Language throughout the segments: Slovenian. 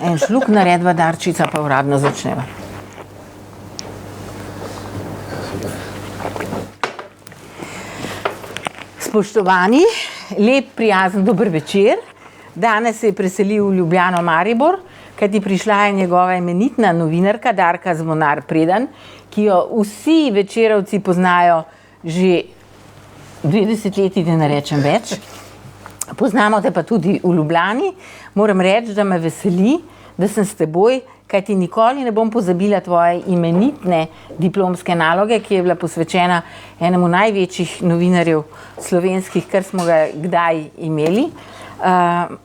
en šluk naredba, Darčica pa uradno začneva. Spoštovani, lep, prijazen, dober večer. Danes se je preselil v Ljubljano Maribor, kajti prišla je njegova imenitna novinarka Darka Zvonar Predan, ki jo vsi večerovci poznajo že 20 leti, da ne rečem več. Poznamo te pa tudi v Ljubljani. Moram reči, da me veseli, da sem s teboj, kajti nikoli ne bom pozabila tvoje imenitne diplomske naloge, ki je bila posvečena enemu največjih novinarjev slovenskih, kar smo ga kdaj imeli.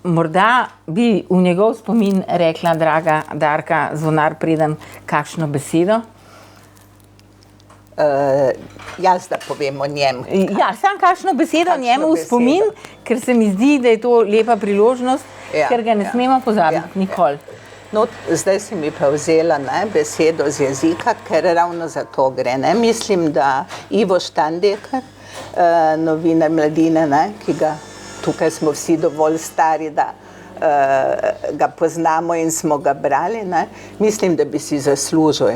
Morda bi v njegov spomin rekla, draga Darka Zvonar Predan, kakšno besedo? Jaz da povem o njem. Ja, sam kakšno besedo njemu v spomin, ker se mi zdi, da je to lepa priložnost, ker ga ne smemo pozabiti nikoli. No, zdaj si mi pa vzela besedo z jezika, ker ravno za to gre. Mislim, da Ivo Štandeker, novinar Mladine, ki ga tukaj smo vsi dovolj stari, da ga poznamo in smo ga brali. Mislim, da bi si zaslužil,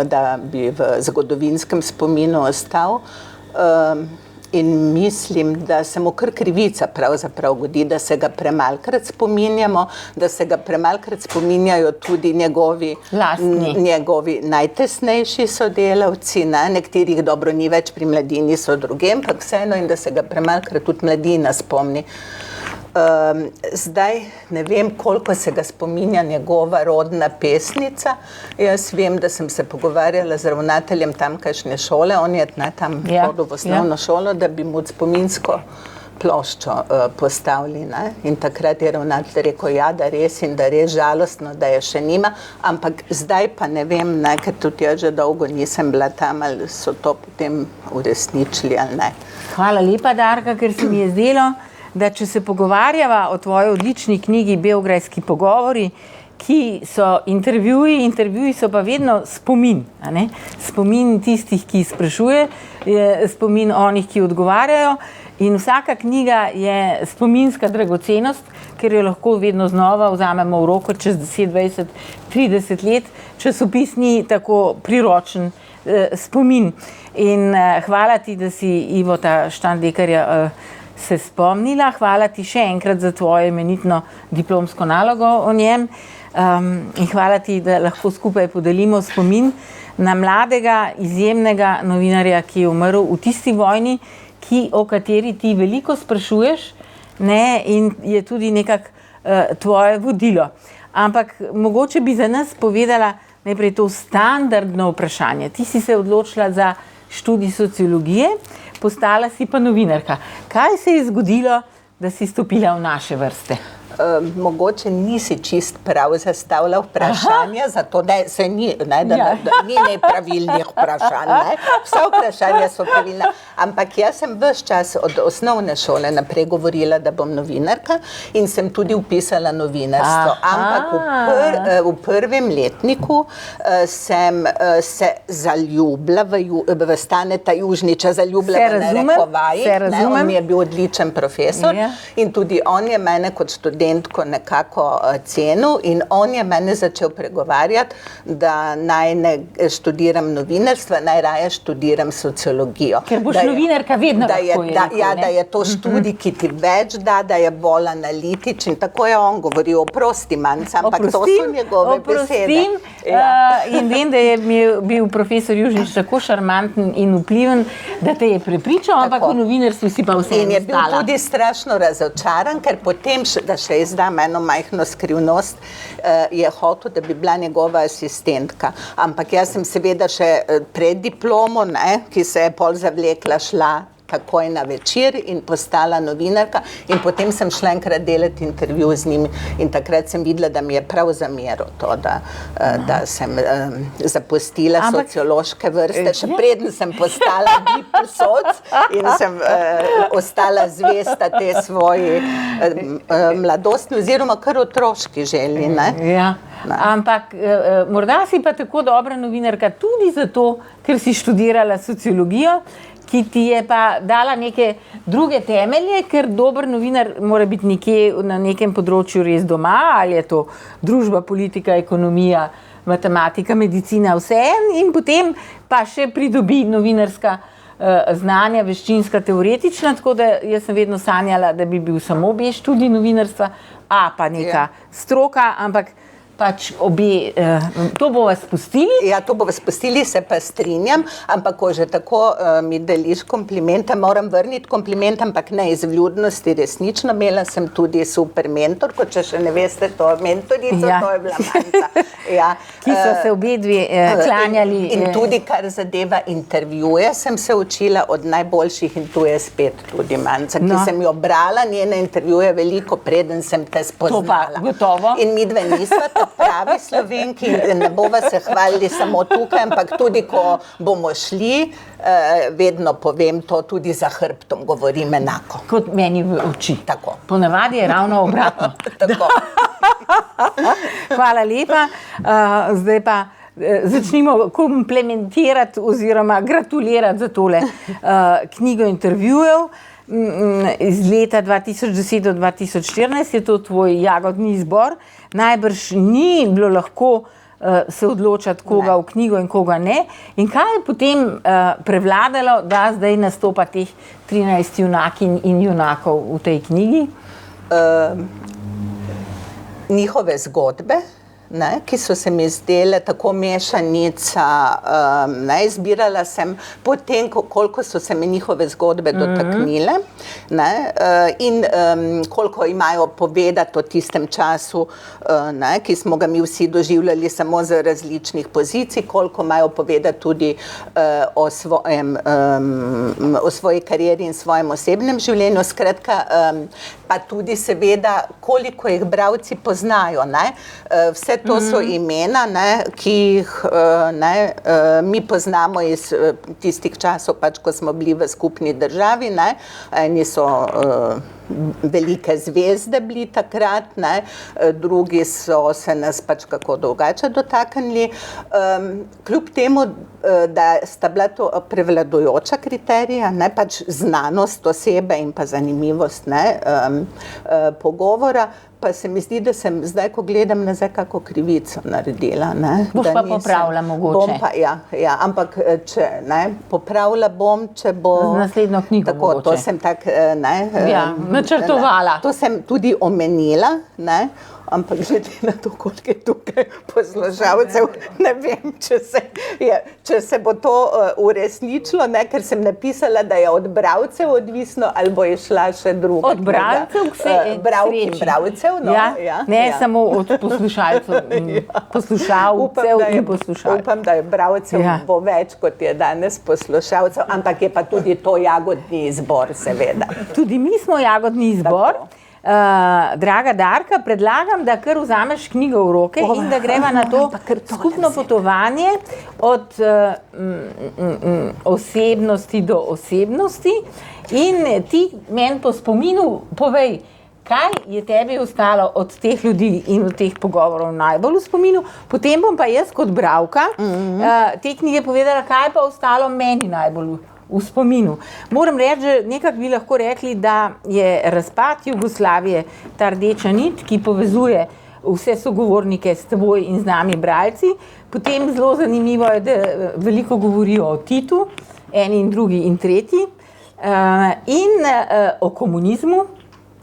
da bi v zgodovinskem spominu ostal. In mislim, da se mu kar krivica pravzaprav godi, da se ga premalkrat spominjamo, da se ga premalkrat spominjajo tudi njegovi najtesnejši sodelavci, nekaterih dobro ni več pri Mladini, so drugem, ampak vseeno, in da se ga premalkrat tudi Mladina spomni. Zdaj ne vem, koliko se ga spominja njegova rodna pesnica. Jaz vem, da sem se pogovarjala z ravnateljem tamkajšnje šole, on je tam hodil v osnovno šolo, da bi mu spominsko ploščo postavili. In takrat je ravnatelj rekel, da res in da res žalostno, da je še nima, ampak zdaj pa ne vem, ker tudi jaz že dolgo nisem bila tam, ali so to potem uresničili ali ne. Hvala lepa, Darka, ker se mi je zdelo, da če se pogovarjava o tvoji odlični knjigi Beograjski pogovori, ki so intervjuji so pa vedno spomin, spomin tistih, ki sprašuje, spomin onih, ki odgovarjajo, in vsaka knjiga je spominska dragocenost, ker jo lahko vedno znova vzamemo v roko čez 10, 20, 30 let, časopis ni tako priročen spomin. In hvala ti, da si Ivota Štandekerja se spomnila. Hvala ti še enkrat za tvojo imenitno diplomsko nalogo o njem in hvala ti, da lahko skupaj podelimo spomin na mladega, izjemnega novinarja, ki je umrl v tisti vojni, o kateri ti veliko sprašuješ, in je tudi nekako tvoje vodilo. Ampak mogoče bi za nas povedala najprej to standardno vprašanje. Ti si se odločila za študij sociologije, postala si pa novinarka. Kaj se je zgodilo, da si stopila v naše vrste? Mogoče nisi čist prav zastavila vprašanja, zato da se ni nepravilnih vprašanj. Vsa vprašanja so pravilna, ampak jaz sem ves čas od osnovne šole naprej govorila, da bom novinarka in sem tudi vpisala novinarstvo. Ampak v prvem letniku sem se zaljubila v Staneta Južniča, zaljubila v narekovaji. On mi je bil odličen profesor in tudi on je mene kot študentko nekako cenil in on je mene začel pregovarjati, da naj ne študiram novinarstva, naj raje študiram sociologijo. Ker boš novinarka vedno lahko je rekel. Da je to študij, ki ti več da je bolj analitičen. Tako je on govoril, oprosti manjca, ampak to so njegove besede. In vem, da je bil profesor Južnič tako šarmanten in vpliven, da te je prepričal, ampak v novinarstvu si pa vseeno in je bil tudi strašno razočaran, ker potem, da še izdam eno majhno skrivnost, je hotel, da bi bila njegova asistentka. Ampak jaz sem seveda še pred diplomo, ki se je pol zavlekla, šla takoj na večer in postala novinarka in potem sem šla enkrat delati intervju z njim in takrat sem videla, da mi je prav zameril to, da sem zapustila sociološke vrste, še preden sem postala diplosoc in sem ostala zvesta te svoji mladostni oziroma kar otroški želji. Ampak morda si pa tako dobra novinarka tudi zato, ker si študirala sociologijo, ki ti je pa dala neke druge temelje, ker dober novinar mora biti nekje na nekem področju res doma, ali je to družba, politika, ekonomija, matematika, medicina, vse in potem pa še pridobi novinarska znanja, veščinska, teoretična, tako da jaz sem vedno sanjala, da bi bil samo obe študij novinarstva, pa neka stroka, ampak pač obe, to bova spustili. Ja, to bova spustili, se pa strinjam, ampak ko že tako mi deliš komplimente, moram vrniti kompliment, ampak ne iz vljudnosti, resnično imela sem tudi super mentorko, če še ne veste, to mentorico, to je bila Manca. Ja. Ki so se obe dve klanjali. In tudi kar zadeva intervjuje, sem se učila od najboljših in tu je spet tudi Manca, ki sem jo brala, njene intervjuje veliko, preden sem te spoznala. To pa, gotovo. In midve nisva pravi Slovenki, ne bova se hvalili samo tukaj, ampak tudi, ko bomo šli, vedno povem to, tudi za hrbtom govorim enako. Kot meni v oči. Tako. Ponavadi je ravno obratno. Tako. Hvala lepa. Zdaj pa začnimo komplementirati oziroma gratulirati za tole knjigo intervjujev. Iz leta 2010 do 2014 je to tvoj jagodni izbor. Najbrž ni bilo lahko se odločati, koga v knjigo in koga ne. In kaj je potem prevladalo, da zdaj nastopa teh 13 junakinj in junakov v tej knjigi? Njihove zgodbe, ki so se mi zdele tako mešanica, izbirala sem potem, koliko so se mi njihove zgodbe dotaknile, in koliko imajo povedati o tistem času, ki smo ga mi vsi doživljali samo z različnih pozicij, koliko imajo povedati tudi o svoji karieri in svojem osebnem življenju, skratka, pa tudi seveda, koliko jih bralci poznajo, vse to so imena, ki jih mi poznamo iz tistih časov, pač, ko smo bili v skupni državi, eni so velike zvezde bili takrat, drugi so se nas pač kako drugače dotaknili. Kljub temu, da sta bila to prevladujoča kriterija, pač znanost osebe in pa zanimivost pogovora, pa se mi zdi, da sem zdaj, ko gledam nazaj, kako krivico naredila. Boš pa popravila mogoče. Ja, ampak če popravila bom, če bo... Z naslednjo knjigo tako, mogoče. To sem tak, načrtovala. To sem tudi omenila, ampak glede na to, koliko je tukaj poslušalcev, ne vem, če se bo to uresničilo, ker sem napisala, da je od bralcev odvisno, ali bo je šla še druga. Od bralcev k sreči. Bralk in bralcev, ne samo od poslušalcev, poslušalcev in poslušalcev. Upam, da je bralcev bo več, kot je danes poslušalcev, ampak je pa tudi to jagodni izbor, seveda. Tudi mi smo jagodni izbor. Draga Darka, predlagam, da kar vzameš knjigo v roke in da greva na to skupno potovanje od osebnosti do osebnosti in ti meni po spominu povej, kaj je tebi ostalo od teh ljudi in od teh pogovorov najbolj v spominu, potem bom pa jaz kot bralka te knjige povedala, kaj pa ostalo meni najbolj v spominu. Moram reči, že nekako bi lahko rekli, da je razpad Jugoslavije ta rdeča nit, ki povezuje vse sogovornike s teboj in z nami bralci. Potem zelo zanimivo je, da veliko govorijo o Titu, eni in drugi in tretji, in o komunizmu,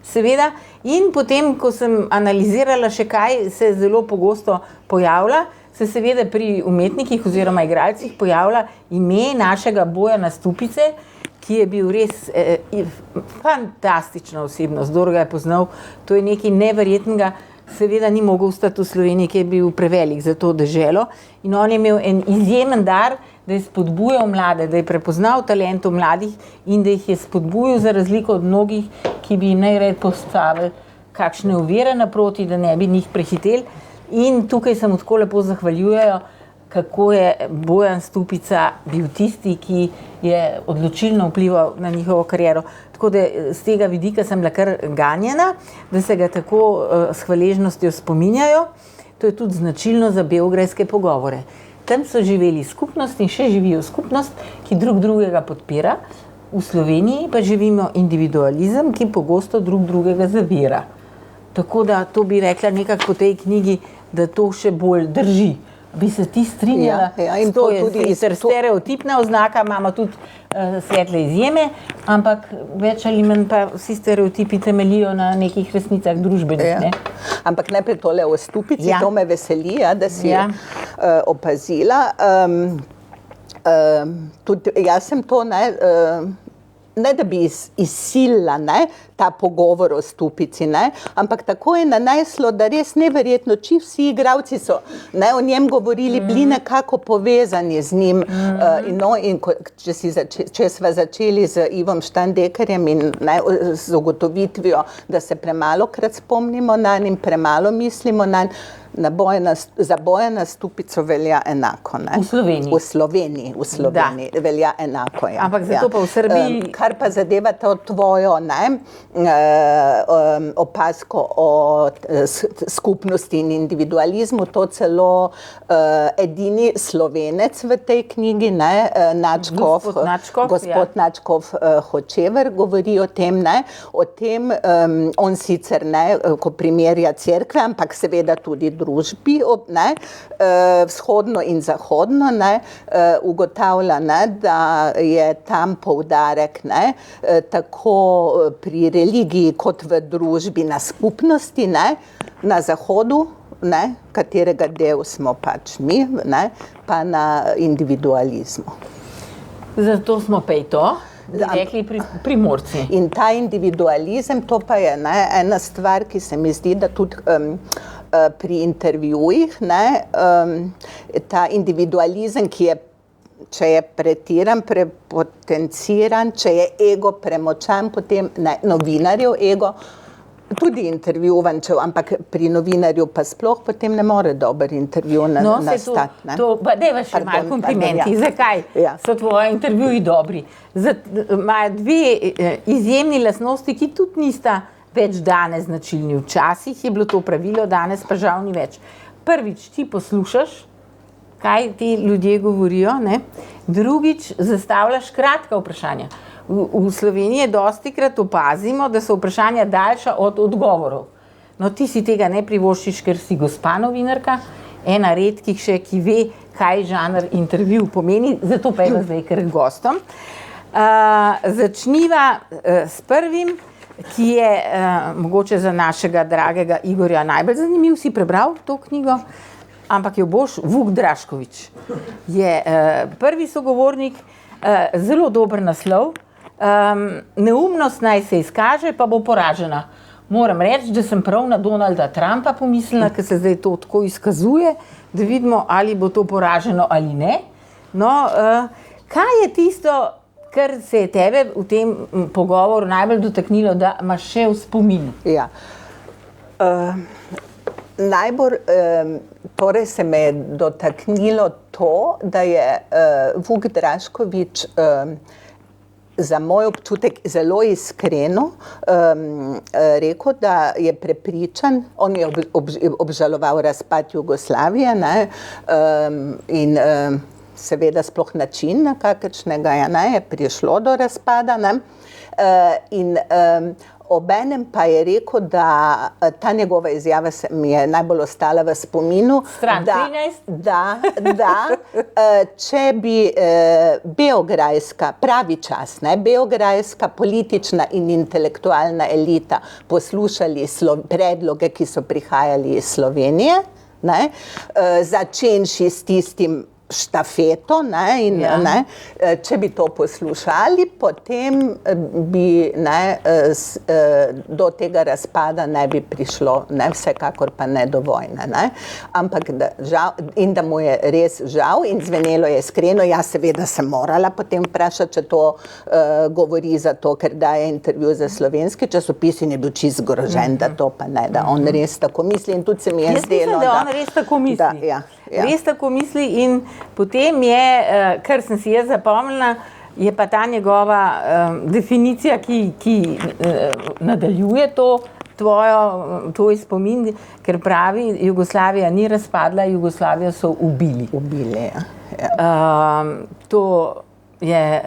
seveda. In potem, ko sem analizirala še kaj, se zelo pogosto pojavlja, se seveda pri umetnikih oziroma igralcih pojavlja ime našega Bojana Stupice, ki je bil res fantastična osebnost, kdor ga je poznal, to je nekaj neverjetnega, seveda ni mogel ostati v Sloveniji, ki je bil prevelik za to deželo in on je imel en izjemen dar, da je spodbujal mlade, da je prepoznal talentov mladih in da jih je spodbujal za razliko od mnogih, ki bi najraje postavili kakšne ovire naproti, da ne bi njih prehiteli. In tukaj se mu tako lepo zahvaljujejo, kako je Bojan Stupica bil tisti, ki je odločilno vplival na njihovo kariero. Tako da z tega vidika sem bila kar ganjena, da se ga tako s hvaležnostjo spominjajo. To je tudi značilno za beograjske pogovore. tam so živeli skupnost in še živijo skupnost, ki drug drugega podpira. V Sloveniji pa živimo individualizem, ki pogosto drug drugega zavira. Tako da to bi rekla nekako po tej knjigi, da to še bolj drži. Bi se ti strinjala? In to je tudi stereotipna oznaka, imamo tudi svetle izjeme, ampak več ali manj pa vsi stereotipi temeljijo na nekih resnicah družbenih. Ne? Ampak najprej tole o stupici, to me veseli, da si opazila. Tudi jaz sem to, ne da bi izsilila ta pogovor o stupici, ampak tako je naneslo, da res neverjetno, vsi igralci so o njem govorili, bili nekako povezani z njim. In če sva začeli z Ivom Štandekerjem in z ugotovitvijo, da se premalokrat spomnimo na njim, premalo mislimo na njim, za Bojana Stupico velja enako. V Sloveniji velja enako. Ampak zato pa v Srbiji... Kar pa zadeva to tvojo opazko o skupnosti in individualizmu, to celo edini Slovenec v tej knjigi, gospod Načkov Hočever, govori o tem, on sicer ko primerja cerkve, ampak seveda tudi družbi, vzhodno in zahodno, ugotavlja, da je tam poudarek tako pri religiji kot v družbi na skupnosti, na zahodu, katerega del smo pač mi, pa na individualizmu. Zato smo pa to rekli Primorci. In ta individualizem, to pa je ena stvar, ki se mi zdi, da tudi pri intervjujih, ta individualizem, ki je, če je pretiran, prepotenciran, če je ego premočan, potem novinarjev ego, tudi intervjuvančev, ampak pri novinarju pa sploh potem ne more dober intervju nastati. Dajva še malo komplimenti. Zakaj so tvoji intervjuji dobri? Imajo dve izjemni lastnosti, ki tudi nista več danes značilni. Včasih je bilo to pravilo, danes pa žal ni več. Prvič, ti poslušaš, kaj ti ljudje govorijo, drugič, zastavljaš kratka vprašanja. V Sloveniji dostikrat opazimo, da so vprašanja daljša od odgovorov. No, ti si tega ne privoščiš, ker si gospa novinarka, ena redkih še, ki ve, kaj žanr intervju pomeni, zato pa je zdaj kar gostom. Začniva s prvim, ki je mogoče za našega dragega Igorja najbolj zanimiv. Si prebral to knjigo? Ampak jo boš. Vuk Draškovič je prvi sogovornik, zelo dober naslov. Neumnost naj se izkaže, pa bo poražena. Moram reči, da sem prav na Donalda Trumpa pomislila, ker se zdaj to tako izkazuje, da vidimo, ali bo to poraženo ali ne. No, kaj je tisto, kar se je tebe v tem pogovoru najbolj dotaknilo, da imaš še v spominu? Ja. Najbolj torej se me je dotaknilo to, da je Vuk Draškovič za moj občutek zelo iskreno rekel, da je prepričan, on je obžaloval razpad Jugoslavije in seveda sploh način, na kakršnega je prišlo do razpada. In obenem pa je rekel, da ta njegova izjava mi je najbolj ostala v spominu, da če bi beograjska, pravi čas, beograjska politična in intelektualna elita poslušali predloge, ki so prihajali iz Slovenije, začenši s tistim štafeto, če bi to poslušali, potem bi do tega razpada ne bi prišlo, vsekakor pa ne do vojne. Ampak in da mu je res žal in zvenelo je iskreno, jaz seveda sem morala potem vprašati, če to govori zato, ker daje intervju za slovenski časopis in je bil čisto zgrožen, da to pa ne, da on res tako misli in tudi se mi je zdelo, da on res tako misli. Res tako misli in potem je, kar sem si jaz zapomnila, je pa ta njegova definicija, ki nadaljuje to, tvoj spomin, ker pravi, Jugoslavija ni razpadla, Jugoslavijo so ubili. To je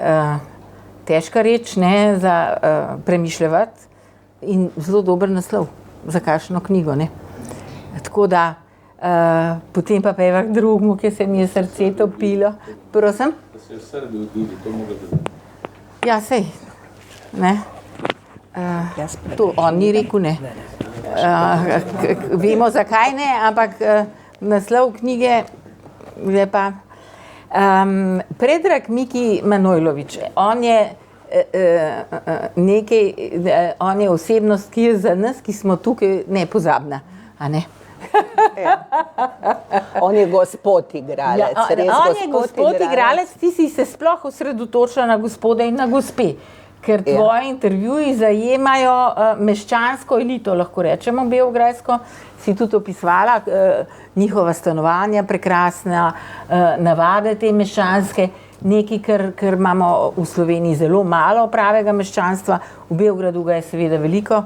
težka reč, ne, za premišljevati in zelo dober naslov za kakšno knjigo, ne. Tako da, potem pa peva k drugemu, ki se mi je srce topilo. Prosim? Da se je v Srbiji ubili, to mogo biti. Ja, sej, ne. To on ni rekel ne. Vemo, zakaj ne, ampak naslov knjige je pa Predrag Miki Manojlović. On je on je osebnost, ki je za nas, ki smo tukaj, nepozabna, a ne? On je gospod igralec, on je gospod igralec, ti si se sploh osredotočila na gospode in na gospe, ker tvoji intervjuji zajemajo meščansko elito, lahko rečemo beograjsko, si tudi opisovala njihova stanovanja, prekrasna navade te meščanske, nekaj, kar imamo v Sloveniji zelo malo pravega meščanstva, v Beogradu ga je seveda veliko,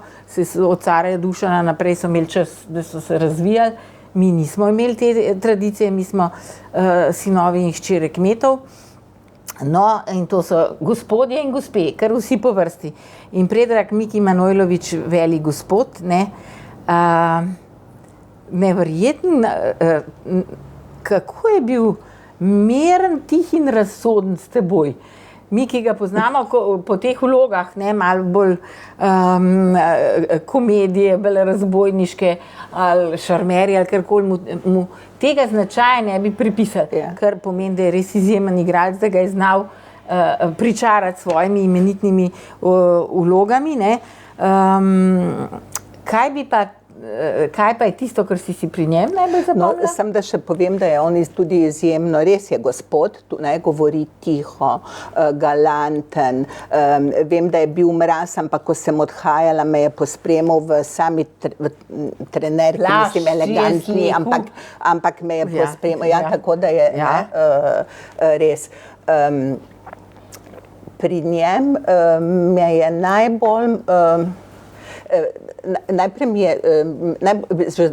od carja Dušana naprej so imeli čas, da so se razvijali, mi nismo imeli te tradicije, mi smo sinovi in hčere kmetov, no, in to so gospodje in gospe, kar vsi po vrsti. In Predrag Miki Manojlović, velik gospod, ne, neverjeten, kako je bil meren, tih in razsoden s teboj. Mi, ki ga poznamo po teh vlogah, ne, malo bolj komedije, bolj razbojniške ali šarmerje ali karkoli mu tega značaja ne bi pripisali, kar pomeni, da je res izjemen igralec, da ga je znal pričarati s svojimi imenitnimi vlogami, ne. Kaj pa je tisto, kar si pri njem najbolj zapomnila? No, sem da še povem, da je on tudi izjemno, res je gospod, govori tiho, galanten, vem, da je bil mraz, ampak ko sem odhajala, me je pospremil v sami trenerki, mislim, elegantni, ampak me je pospremil, tako da je res. Pri njem me je najbolj... Najprej mi je,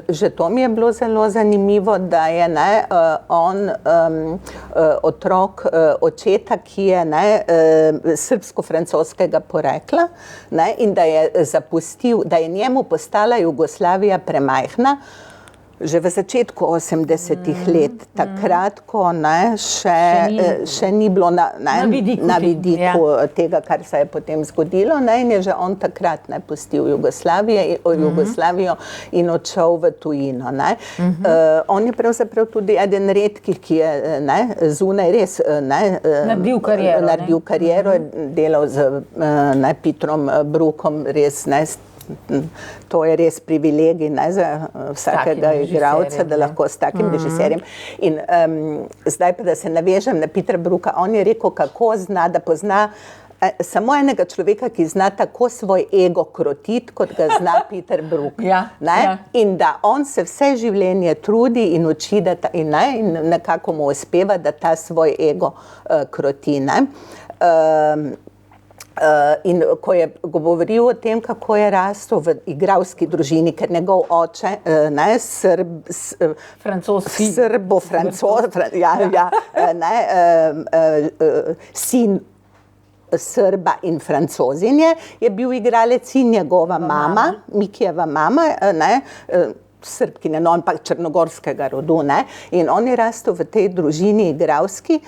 že to mi je bilo zelo zanimivo, da je on otrok očeta, ki je srbsko-francoskega porekla, in da je zapustil, da je njemu postala Jugoslavija premajhna, že v začetku 80-ih let, takrat, ko še ni bilo na vidiku tega, kar se je potem zgodilo, in je že on takrat pustil Jugoslavijo in odšel v tujino. On je pravzaprav tudi eden redkih, ki je zunaj res naredil kariero, delal z Petrom Brukom, res to je res privilegij za vsakega igralca, da lahko s takim režiserjem. In zdaj pa, da se navežem na Petra Bruka, on je rekel, kako zna, da pozna samo enega človeka, ki zna tako svoj ego krotiti, kot ga zna Peter Brook. In da on se vse življenje trudi in uči, in nekako mu uspeva, da ta svoj ego kroti. In ko je govoril o tem, kako je rastel v igralski družini, ker njegov oče, sin Srba in Francozinje, je bil igralec in njegova mama, Mikijeva mama, Srbkinja, no, ampak črnogorskega rodu, in on je rastel v tej družini igralski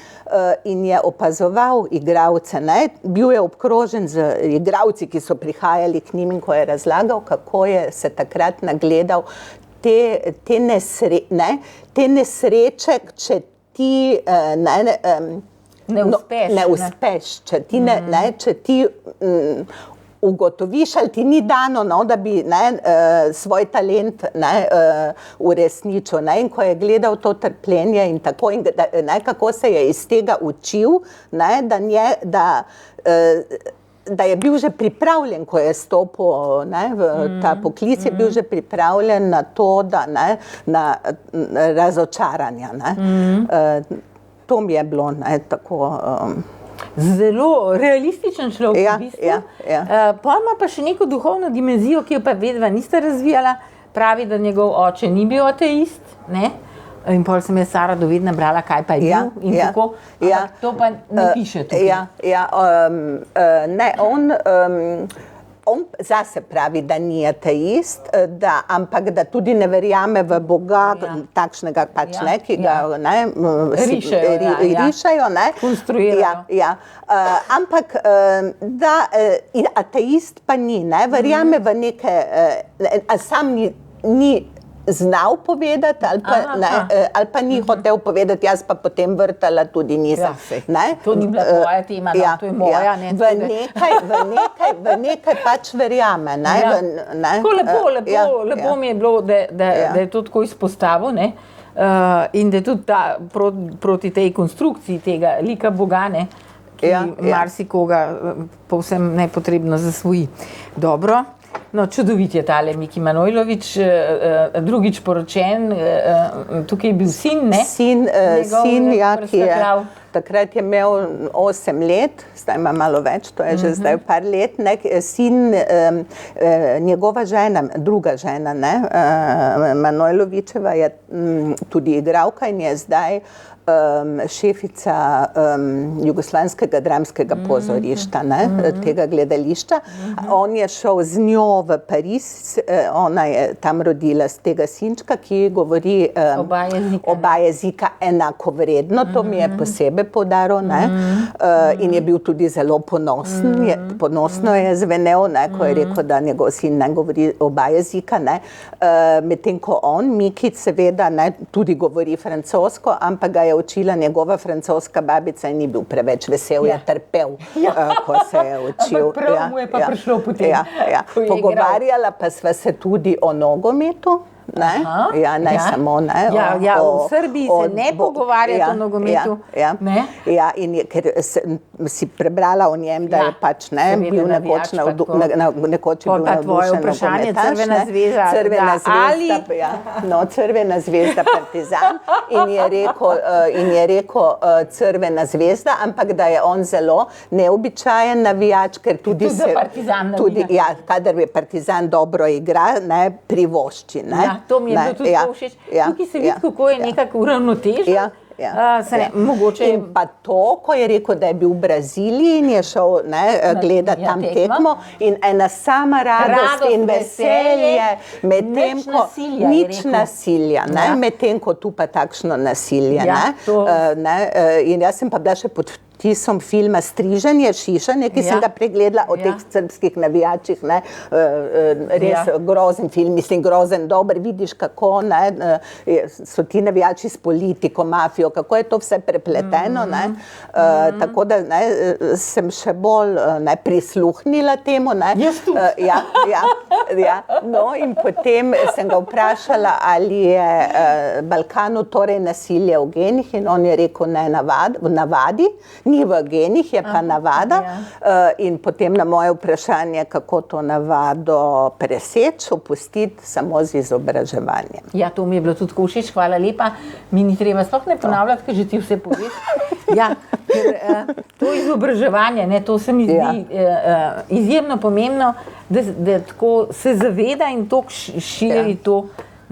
in je opazoval igralce, bil je obkrožen z igralci, ki so prihajali k njim, in ko je razlagal, kako je se takrat nagledal te nesreče, če ti ne uspeš, če ti ugotoviš, ali ti ni dano, da bi svoj talent uresničil. In ko je gledal to trpljenje in tako, in kako se je iz tega učil, da je bil že pripravljen, ko je stopil v ta poklic, je bil že pripravljen na to, na razočaranja. To mi je bilo tako Zelo realističen človek, Ja, v bistvu. ja. Pol ima pa še neko duhovno dimenzijo, ki jo pa vedva nista razvijala. Pravi, da njegov oče ni bil ateist, ne? In pol sem jaz Sara dovedna brala, kaj pa je bil in kako. Ampak to pa ne piše tukaj. Ne, on zase pravi, da ni ateist, ampak da tudi ne verjame v Boga, takšnega pač ne, ki ga rišajo, ne. Konstruirajo. Ampak da ateist pa ni, ne, verjame v neke, a sam ni znal povedati ali pa ni hotel povedati, jaz pa potem vrtala tudi nisem. To ni bila tvoja tema, to je moja. V nekaj pač verjame. Lepo mi je bilo, da je to tako izpostavil, ne? In da je tudi proti tej konstrukciji tega lika Boga, ne? Ki marsikoga povsem nepotrebno zasvoji. Dobro. No, čudovit je tale Miki Manojlović, drugič poročen, tukaj je bil sin, ne? Sin, ki je takrat je imel 8 let, zdaj ima malo več, to je že zdaj par let, ne? Sin, njegova žena, druga žena, ne? Manojlovićeva je tudi igralka in je zdaj šefica Jugoslovanskega dramskega pozorišča, tega gledališča. On je šel z njo v Pariz, ona je tam rodila z tega sinčka, ki govori oba jezika enakovredno, to mi je posebej poudaril, in je bil tudi zelo ponosen, ponosno je zvenel, ko je rekel, da njegov sin ne govori oba jezika, medtem ko on, Miki, seveda tudi govori francosko, ampak ga je učila njegova francoska babica in ni bil preveč vesel, je trpel, ko se je učil. Ampak prav mu je pa prišlo potem. Pogovarjala pa sva se tudi o nogometu. Ne samo, ne. V Srbiji se ne pogovarjati o nogometu. In ker si prebrala o njem, da je pač bil nekoč navdušen tvoje vprašanje, Crvena zvezda. Crvena zvezda Partizan in je rekel Crvena zvezda, ampak da je on zelo neobičajen navijač, ker tudi kadar je Partizan dobro igra, privošči, ne. To mi je bilo tudi všeč. Tukaj se vidi, kako je nekako uravnotežen. In pa to, ko je rekel, da je bil v Braziliji in je šel gledati tam tekmo in ena sama radost in veselje, nič nasilja, medtem ko tu pa takšno nasilje. In jaz sem pa bila še pod vtisom filma Striženje, šišanje, ki sem ga pregledala o teh srbskih navijačih, res grozen film, mislim grozen, dober, vidiš kako so ti navijači s politiko, mafijo, kako je to vse prepleteno, tako da sem še bolj prisluhnila temu. No in potem sem ga vprašala, ali je v Balkanu torej nasilje v genih in on je rekel, ne, v navadi, ni v genih, je pa navada. In potem na moje vprašanje, kako to navado preseči, opustiti samo z izobraževanjem. Ja, to mi je bilo tudi všeč, hvala lepa. Mi ni treba sploh ne ponavljati, ker že ti vse poveš. Ker to izobraževanje, to se mi zdi izjemno pomembno, da tako se zaveda in toliko širi to.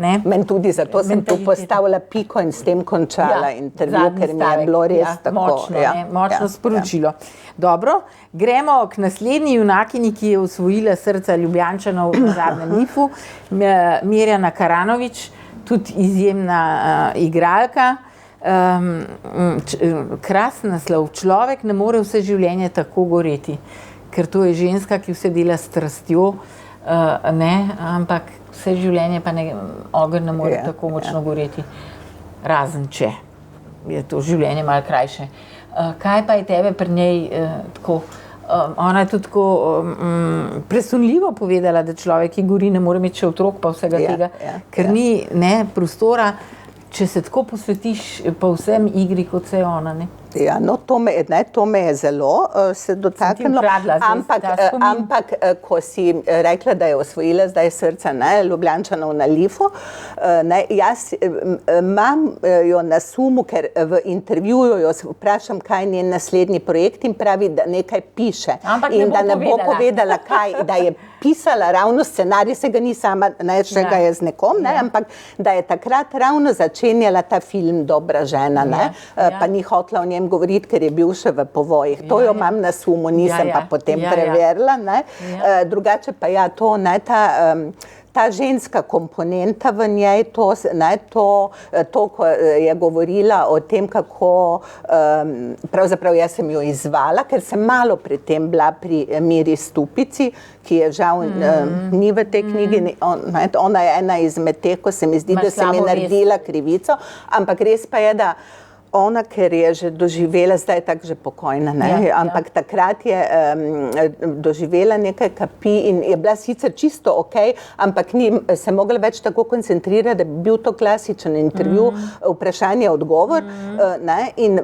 Meni tudi, zato sem tu postavila piko in s tem končala intervju, ker mi je bilo res tako. Močno sporočilo. Dobro, gremo k naslednji junakini, ki je osvojila srca Ljubljančanov v zadnjem Mifu, Mirjana Karanović, tudi izjemna igralka. Krasen naslov, človek ne more vse življenje tako goreti, ker to je ženska, ki vse dela s strastjo, ampak vse življenje pa ogenj ne more tako močno goreti, razen če je to življenje malo krajše. Kaj pa je tebe pri njej tako? Ona je tudi tako presunljivo povedala, da človek, ki gori, ne more imeti še otrok pa vsega tega, ker ni prostora, če se tako posvetiš pa vsem igri, kot se je ona. Ja, no, to me je zelo se dotaknilo, ampak ko si rekla, da je osvojila zdaj srca Ljubljančanov na Lifu, jaz imam jo na sumu, ker v intervjuju jo vprašam, kaj je njen naslednji projekt in pravi, da nekaj piše. In da ne bo povedala, kaj, da je pisala ravno scenarij, se ga ni sama, še ga je z nekom, ampak da je takrat ravno začenjala ta film Dobra žena, pa ni hotela o njem govoriti, ker je bil še v povojih. To jo imam na sumu, nisem pa potem preverila. Drugače pa to, ta ženska komponenta v njej, to, ko je govorila o tem, kako, pravzaprav jaz sem jo izvala, ker sem malo pri tem bila pri Miri Stupici, ki je žal ni v tej knjigi, ona je ena izmed teh, ko se mi zdi, da sem je naredila krivico, ampak res pa je, da ona, ker je že doživela, zdaj je tako že pokojna, ampak takrat je doživela nekaj kapi in je bila sicer čisto okej, ampak ni se mogla več tako koncentrirati, da bi bil to klasičen intervju, vprašanje, odgovor, in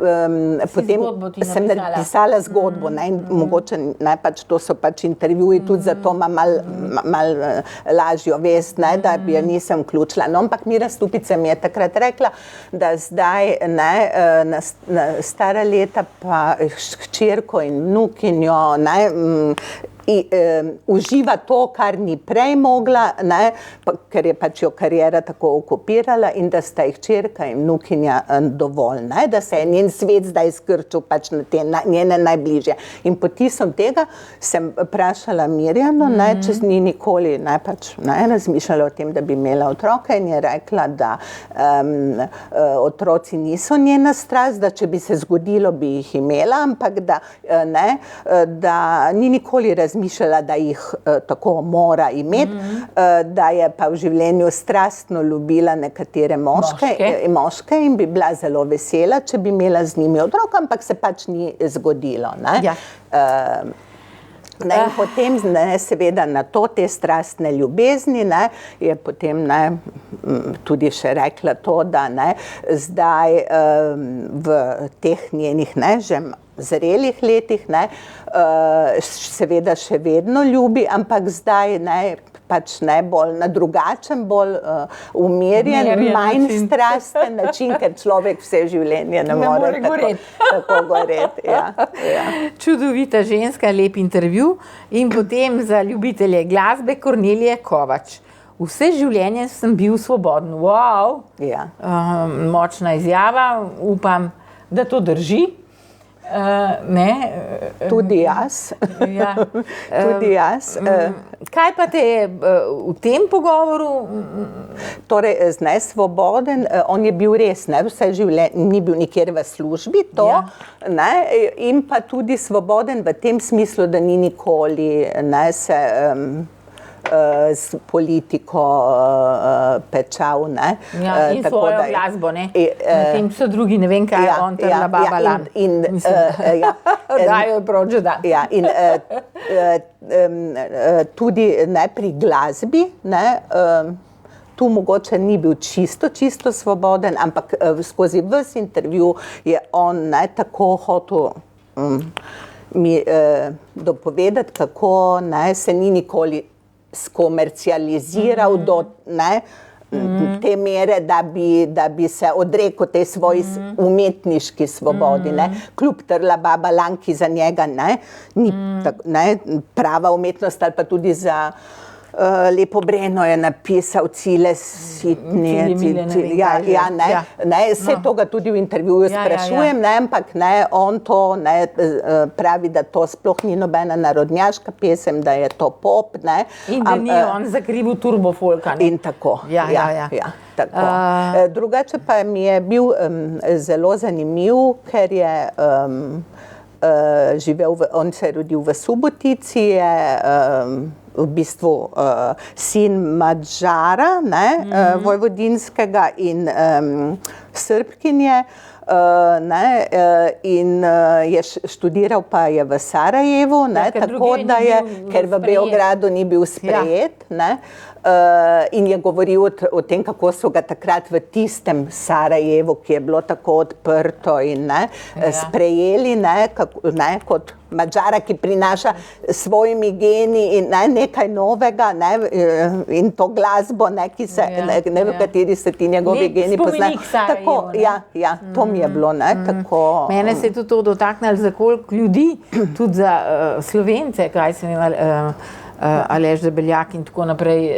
potem sem napisala zgodbo, in mogoče pač to so pač intervjuji, tudi zato ima malo lažjo vest, da bi jo nisem vključila. No, ampak Mira Stupica mi je takrat rekla, da zdaj, na stara leta pa hčerko in vnukinjo, uživa to, kar ni prej mogla, ker je pač jo kariera tako okupirala in da sta hčerka in vnukinja dovolj, da se je njen svet zdaj skrčil pač na te njene najbližje. In po tistom tega sem vprašala Mirjano, če ni nikoli razmišljala o tem, da bi imela otroke, in je rekla, da otroci niso njena strast, da če bi se zgodilo, bi jih imela, ampak da ni nikoli razmišljala, da jih tako mora imeti, da je pa v življenju strastno ljubila nekatere moške in bi bila zelo vesela, če bi imela z njimi otrok, ampak se pač ni zgodilo. In potem seveda na to te strastne ljubezni je potem tudi še rekla to, da zdaj v teh njenih že zrelih letih seveda še vedno ljubi, ampak zdaj pač bolj na drugačen, bolj umirjen, manj strasten način, ker človek vse življenje ne more tako goreti. Čudovita ženska, lep intervju in potem za ljubitelje glasbe Kornelije Kovač. Vse življenje sem bil svoboden. Wow! Močna izjava, upam, da to drži. Tudi jaz. Tudi jaz. Kaj pa te je v tem pogovoru? Torej, svoboden, on je bil res, vse življenje, ni bil nikjer v službi, in pa tudi svoboden v tem smislu, da ni nikoli se s politiko pečal. In svojo glasbo, tem so drugi, ne vem kaj, on trla baba lan. Dajo je proč, da. In tudi pri glasbi, tu mogoče ni bil čisto svoboden, ampak skozi ves intervju je on tako hotel mi dopovedati, kako se ni nikoli skomercializiral do te mere, da bi se odrekel tej svoji umetniški svobodi. Kljub trla baba lan, ki za njega ni prava umetnost, ali pa tudi za Lepo Breno je napisal Cile sitni. Vse to ga tudi v intervjuju sprašujem, ampak on to pravi, da to sploh ni nobena narodnjaška pesem, da je to pop. In da ni on zakrivil turbofolka. In tako. Drugače pa mi je bil zelo zanimiv, ker je živel, on se je rodil v Subotici, je v bistvu sin Madžara, vojvodinskega in Srbkinje, in je študiral pa je v Sarajevu, tako da je, ker v Beogradu ni bil sprejet, in je govoril o tem, kako so ga takrat v tistem Sarajevu, ki je bilo tako odprto in sprejeli kot Madžara, ki prinaša svojimi geni in nekaj novega in to glasbo, v kateri se ti njegovi geni poznajo. Tako, to mi je bilo, tako. Mene se je tudi to dotaknilo za koliko ljudi, tudi za Slovence, kaj sem imela, Aleš Debeljak in tako naprej,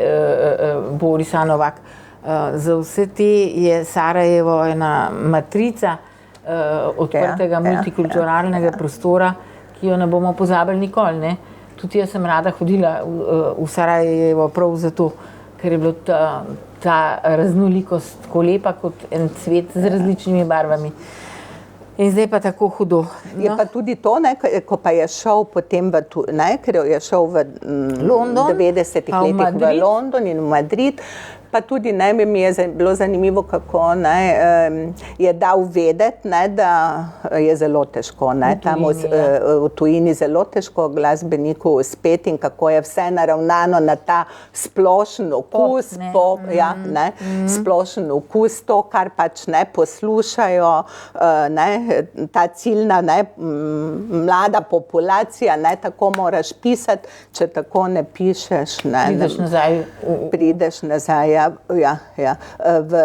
Boris Novak. Za vse te je Sarajevo ena matrica odprtega multikulturalnega prostora, ki jo ne bomo pozabili nikoli, ne. Tudi jaz sem rada hodila v Sarajevo prav zato, ker je bila ta raznolikost tako lepa kot en cvet z različnimi barvami. In zdaj pa tako hudo. No. Je pa tudi to, ko pa je šel potem ker je šel v 90-ih letih v London in v Madrid, pa tudi mi je bilo zanimivo, kako je dal vedeti, da je zelo težko, tam v tujini zelo težko glasbeniku uspeti in kako je vse naravnano na ta splošen okus, splošen okus, to, kar pač poslušajo, ta ciljna mlada populacija, tako moraš pisati, če tako ne pišeš, prideš nazaj. V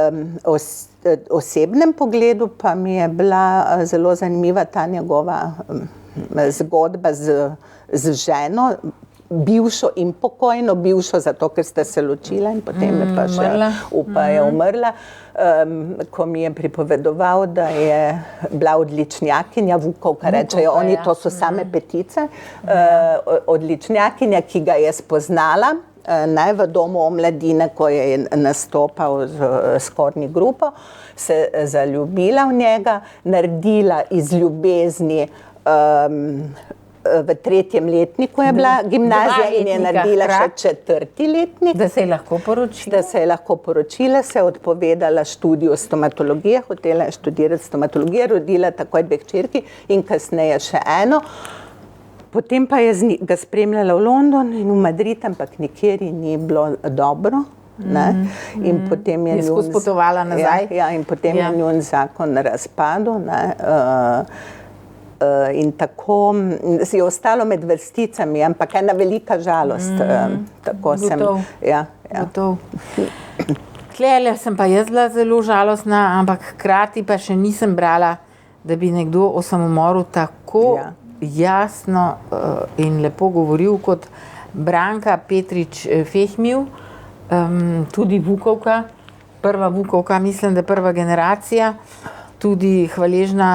osebnem pogledu pa mi je bila zelo zanimiva ta njegova zgodba z ženo, bivšo in pokojno, bivšo zato, ker sta se ločila in potem je pa še je umrla, ko mi je pripovedoval, da je bila odličnjakinja, Vukovka rečejo, oni to so same petice, odličnjakinja, ki ga je spoznala, v domu mladine, ko je nastopal s Korni grupo, se zaljubila v njega, naredila iz ljubezni v 3. letniku je bila gimnazija in je naredila še 4. letnik. Da se je lahko poročila. Da se je lahko poročila, se je odpovedala študiju stomatologije, hotela je študirati stomatologijo, rodila takoj 2 hčerki in kasneje še eno. Potem pa je ga spremljala v London in v Madrid, ampak nikjer ni bilo dobro. In potem je skozi potovala nazaj. In potem je njun zakon razpadel. In tako si je ostalo med vrsticami, ampak ena velika žalost. Tako sem. Gotov. Tlele sem pa jaz bila zelo žalostna, ampak hkrati pa še nisem brala, da bi nekdo o samomoru tako jasno in lepo govoril kot Branka Petrič-Fehmil, tudi Vukovka, prva Vukovka, mislim, da prva generacija, tudi hvaležna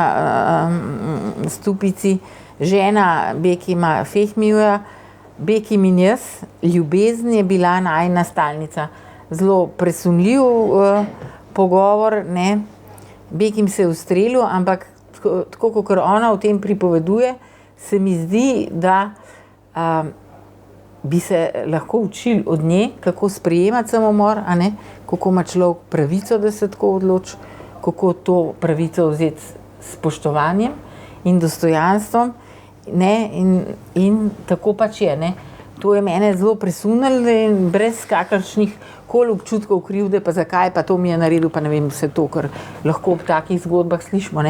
Stupici, žena Bekima Fehmilja, Bekim in jaz, ljubezen je bila najina stalnica. Zelo presunljiv pogovor, Bekim se je ustrelil, ampak tako, kot ona o tem pripoveduje, se mi zdi, da bi se lahko učili od nje, kako sprejemati samomor, kako ima človek pravico, da se tako odloči, kako to pravico vzeti s spoštovanjem in dostojanstvom, in tako pač je. To je mene zelo presunilo in brez kakršnih koli občutkov krivde, pa zakaj, pa to mi je naredil, pa ne vem vse to, kar lahko ob takih zgodbah slišimo.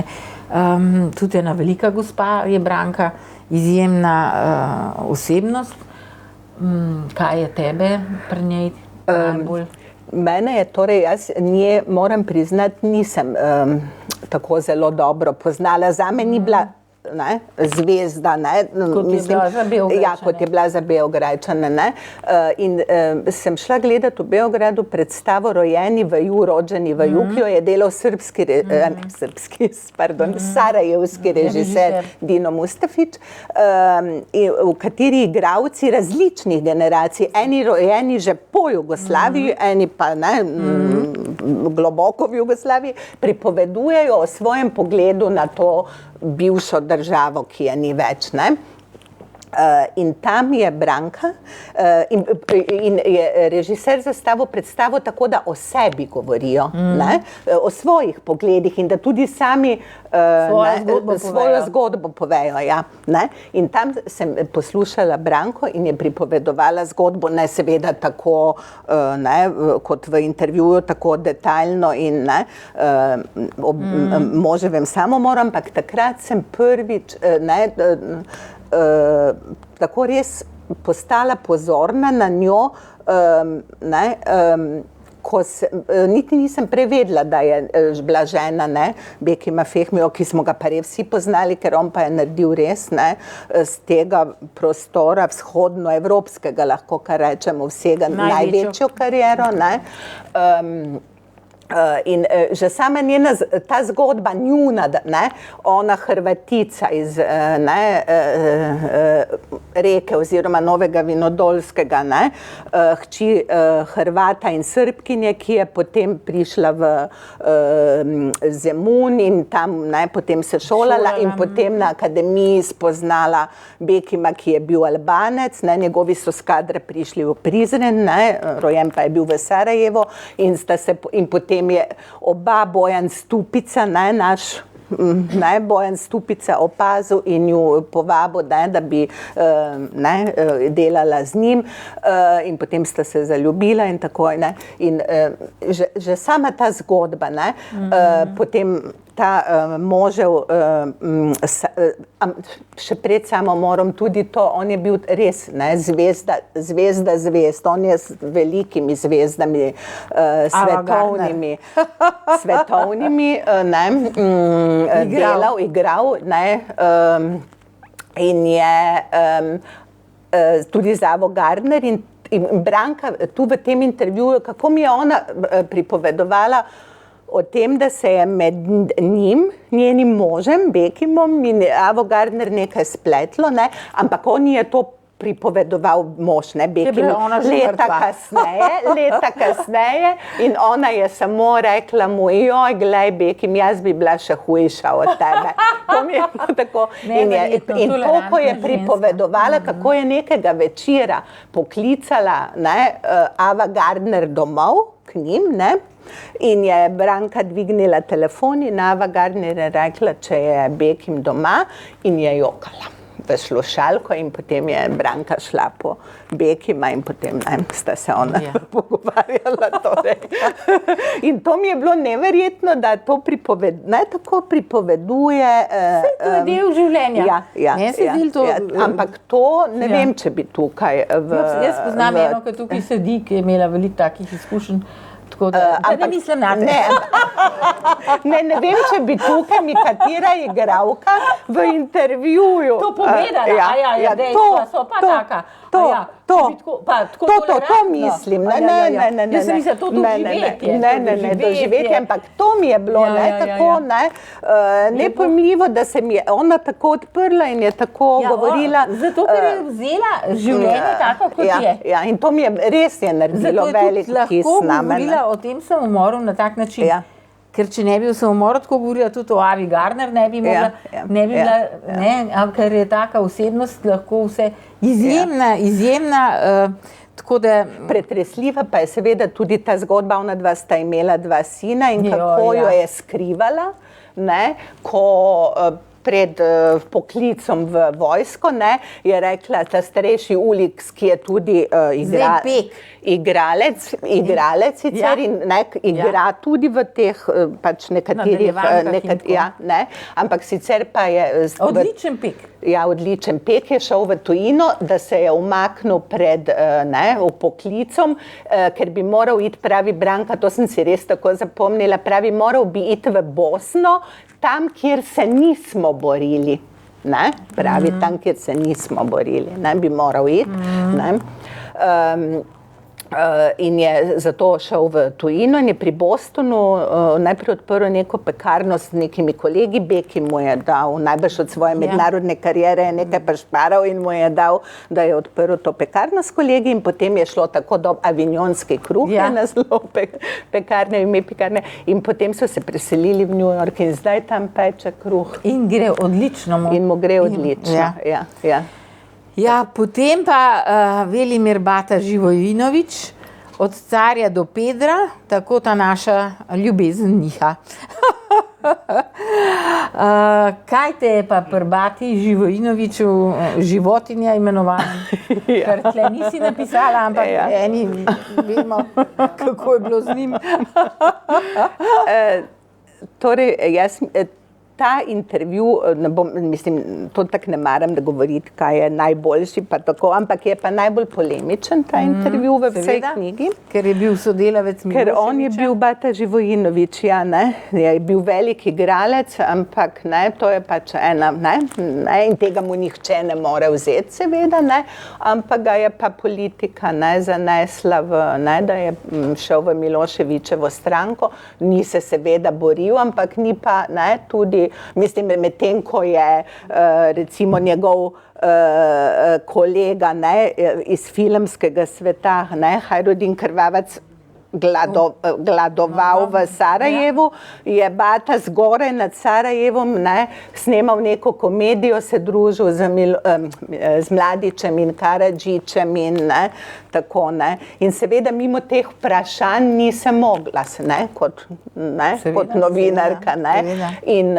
Tudi ena velika gospa je Branka, izjemna osebnost. Kaj je tebe pri njej najbolj? Mene je torej, jaz nje moram priznati, nisem tako zelo dobro poznala. Zame ni bila zvezda, kot je bila za Beograjčane. In sem šla gledati v Beogradu predstavo Rojeni v ju, rođeni v ju, ki jo je delal sarajevski režiser Dino Mustafić, v kateri igravci različnih generacij, eni rojeni že po Jugoslaviji, eni pa globoko v Jugoslaviji, pripovedujejo o svojem pogledu na to bivšo državo, ki je ni več. In tam je Branka in je režiser zastavil predstavo tako, da o sebi govorijo, ne? O svojih pogledih in da tudi sami svojo zgodbo povejo. Ja, ne? In tam sem poslušala Branko in je pripovedovala zgodbo, ne seveda tako, ne, kot v intervjuju, tako detaljno in ne, moževem samomoru, ampak takrat sem prvič tako res postala pozorna na njo, ko niti nisem prevedla, da je bila žena, ne, Bekima Fehmija, ki smo ga pa res vsi poznali, ker on pa je naredil res, ne, z tega prostora vzhodnoevropskega, lahko kar rečemo, vsega največjo kariero, ne. In že sama njena, ta zgodba njuna, ne, ona Hrvatica iz Reke oziroma Novega Vinodolskega, ne, hči Hrvata in Srbkinje, ki je potem prišla v Zemun in tam, ne, potem se šolala in potem na akademiji spoznala Bekima, ki je bil Albanec, ne, njegovi so s kadra prišli v Prizren, ne, rojen pa je bil v Sarajevo in potem je oba Bojan Stupica, naš Bojan Stupica opazil in ju povabil, da bi delala z njim in potem sta se zaljubila in tako. In že sama ta zgodba, potem ta možev, še pred samomorom tudi to, on je bil res zvezda zvezd, on je s velikimi zvezdami svetovnimi igral, in je tudi z Avo Gardner in Branka tu v tem intervjuju, kako mi je ona pripovedovala o tem, da se je med njenim možem, Bekimom in Avo Gardner nekaj spletlo, ne, ampak on je to pripovedoval mož, ne, Bekim, leta kasneje in ona je samo rekla mu, joj, glej, Bekim, jaz bi bila še hujša od tebe. To mi je tako. In to, ko je pripovedovala, kako je nekega večera poklicala, ne, Ava Gardner domov k njim, ne, in je Branka dvignila telefon in Ava Gardner je rekla, če je Bekim doma in je jokala v slušalko in potem je Branka šla po Bekima in potem sta se ona pogovarjala. In to mi je bilo neverjetno, da to tako pripoveduje. To je del življenja. Ampak to ne vem, če bi tukaj jaz poznam eno, ki tukaj sedi, ki je imela veliko takih izkušenj. Ne mislim na te. Ne vem, če bi tukaj mi katera igralka v intervjuju. To povedala, dejstva so pa taka. To mislim. Jaz sem mislila, to doživetje. Ampak to mi je bilo tako nepojmljivo, da se mi je ona tako odprla in je tako govorila. Zato, ker je vzela življenje tako, kot je. Ja, in to mi je res naredilo velik kis name. Zato je tudi lahko govorila o tem samomoru na tak način. Ker če ne bi o samomoru tako govorila, tudi o Avi Gardner ne bi mogla, ker je taka osebnost lahko vse izjemna, tako da... Pretresljiva pa je seveda tudi ta zgodba, ona dva sta imela dva sina in kako jo je skrivala, ko pred poklicom v vojsko, je rekla, ta starejši Uliks, ki je tudi igralec sicer in igra tudi v teh pač nekaterih, ampak sicer pa je... Odličen Pek. Ja, odličen Pek je šel v tujino, da se je umaknil pred poklicom, ker bi moral iti, pravi Branka, to sem si res tako zapomnila, pravi, moral bi iti v Bosno, tam, kjer se nismo borili. Pravi, tam, kjer se nismo borili, bi moral iti. In je zato šel v tujino in je pri Bostonu najprej odprl neko pekarno s nekimi kolegi. Beki mu je dal, najbrž od svoje mednarodne kariere je nekaj prišparal in mu je dal, da je odprl to pekarno s kolegi in potem je šlo tako do Avignonski kruh, je naslov pekarne, ime pekarne, in potem so se preselili v New York in zdaj tam peče kruh. In gre odlično. In mu gre odlično, ja. Ja, potem pa Velimir Bata Živojinović, od carja do Pedra, tako ta naša ljubezen niha. Kaj te je pa pri Bati Živojinoviću životinja imenovana? Ker tle nisi napisala, ampak eni vemo, kako je bilo z njim. Torej, jaz ta intervju, to tako ne maram, da govoriti, kaj je najboljši, pa tako, ampak je pa najbolj polemičen ta intervju v vsej knjigi. Ker je bil sodelavec Miloševića. Ker on je bil Bata Živojinović, ja, ne, je bil velik igralec, ampak ne, to je pač ena, ne, in tega mu nihče ne more vzeti, seveda, ne, ampak ga je pa politika, ne, zanesla v, ne, da je šel v Miloševićevo stranko, ni se seveda boril, ampak ni pa, ne, tudi mislim, medtem ko je recimo njegov kolega, ne, iz filmskega sveta, ne, Hajrudin Krvavac, gladoval v Sarajevu, je Bata zgoraj nad Sarajevom, ne, snemal neko komedijo, se družil z Mladićem in Karadžićem in ne, tako, ne. In seveda mimo teh vprašanj nisem mogla, ne, kot novinarka, ne. In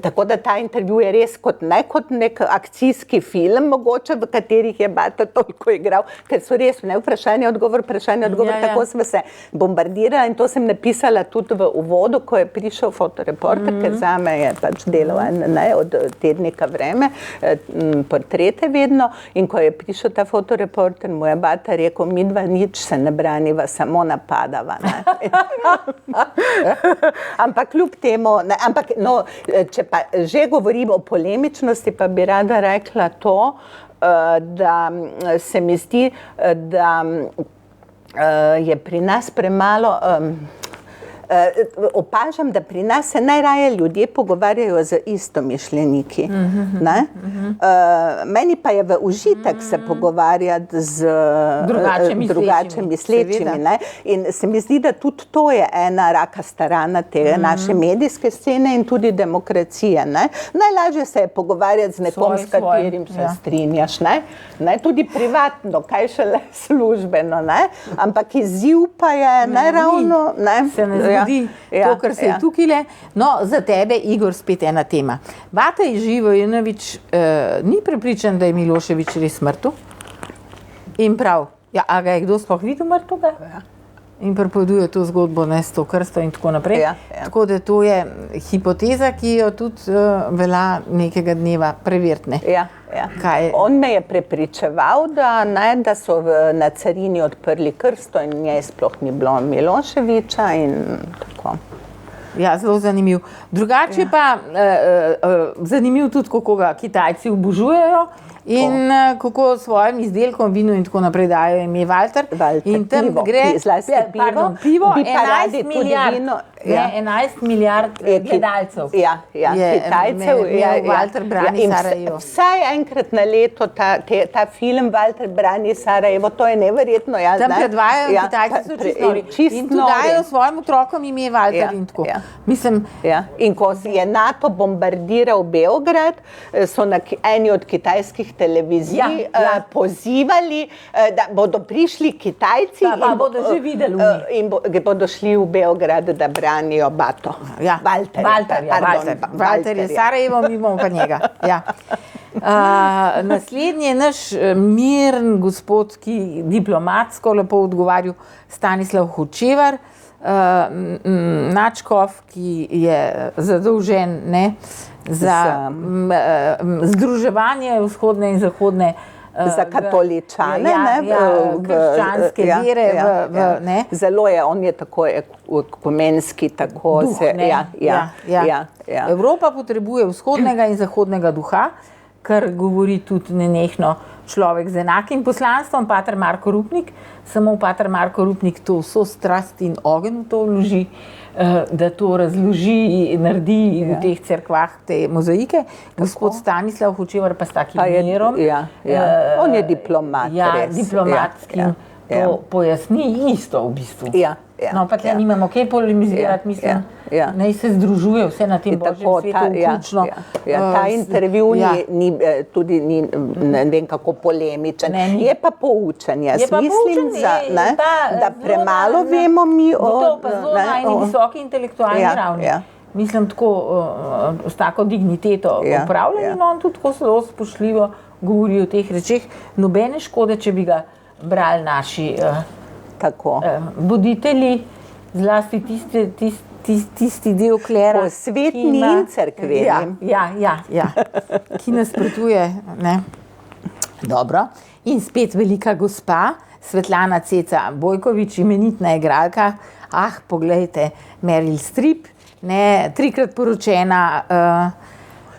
tako da ta intervju je res kot nek akcijski film, mogoče, v katerih je Bata toliko igral, ker so res, ne, vprašanje, odgovor, tako smo se bombardirali in to sem napisala tudi v uvodu, ko je prišel fotoreporter, ker zame je pač delal od tednika Vreme, portrete vedno, in ko je prišel ta fotoreporter, mu je Bata rekel, midva nič se ne braniva, samo napadava. Ampak kljub temu, ampak no, če pa že govorimo o polemičnosti, pa bi rada rekla to, da se mi zdi, da je pri nas premalo, opažam, da pri nas se najraje ljudje pogovarjajo z istomišljeniki. Meni pa je v užitek se pogovarjati z drugače mislečimi. In se mi zdi, da tudi to je ena rakasta rana te naše medijske scene in tudi demokracije. Najlažje se je pogovarjati z nekom, s katerim se strinjaš. Tudi privatno, kaj šele službeno. Ampak izziv pa je ravno... Se ne zgodi to, kar se je tukaj. No, za tebe, Igor, spet ena tema. Bata Živojinović ni prepričan, da je Milošević res mrtev. In prav, a ga je kdo sploh videl mrtvega? In pripoveduje to zgodbo, ne, s to krsto in tako naprej. Tako da to je hipoteza, ki jo tudi velja nekega dneva preveriti. On me je prepričeval, da so na carini odprli krsto in njej sploh ni bilo Miloševića in tako. Ja, zelo zanimiv. Drugače pa zanimiv tudi, kako ga Kitajci obožujejo in kako svojim izdelkom, vinu in tako naprej dajo ime Walter. In tam gre, pivo, 11 milijard. 11 milijard gledalcev. Kitajcev. Walter brani Sarajevo. Vsaj enkrat na leto ta film Walter brani Sarajevo, to je neverjetno. Tam predvajajo Kitajci, so čisto nori. In tu dajo svojim otrokom ime Walter in tako. In ko je NATO bombardiral Beograd, so na eni od kitajskih televizij pozivali, da bodo prišli Kitajci in bodo že videli in bodo šli v Beograd, da branijo Bato. Walter je Sarajevo, mi bomo pa njega. Naslednji je naš miren gospod, ki diplomatsko lepo odgovarjal, Stanislav Hočevar, nadškof, ki je zadolžen za združevanje vzhodne in zahodne za katoličane, krščanske vere. Zelo je, on je tako ekumenski, tako se... Evropa potrebuje vzhodnega in zahodnega duha, kar govori tudi nenehno človek z enakim poslanstvom, pater Marko Rupnik, samo pater Marko Rupnik to vso strast in ogenj v to vloži, da to razloži in naredi v teh cerkvah te mozaike. Gospod Stanislav Hočevar pa s takim mirom. On je diplomat. Diplomatskim to pojasni isto v bistvu. Ja, No, pa tle nimamo kaj polemizirati, mislim, naj se združuje vse na tem božjem svetu vključno. Ta intervju tudi ni, ne vem kako polemičen, je pa poučen. Jaz mislim, da premalo vemo mi o... To pa zelo na eni visoki intelektualni ravni. Mislim, tako s tako digniteto upravljeno, on tudi tako zelo spoštljivo govori o teh rečeh. Nobene škode, če bi ga brali naši voditelji, zlasti tisti del klera, posvetni in cerkveni. Ki nasprotuje. Dobro. In spet velika gospa, Svetlana Ceca Bojković, imenitna igralka. Poglejte, Meryl Streep, trikrat poročena.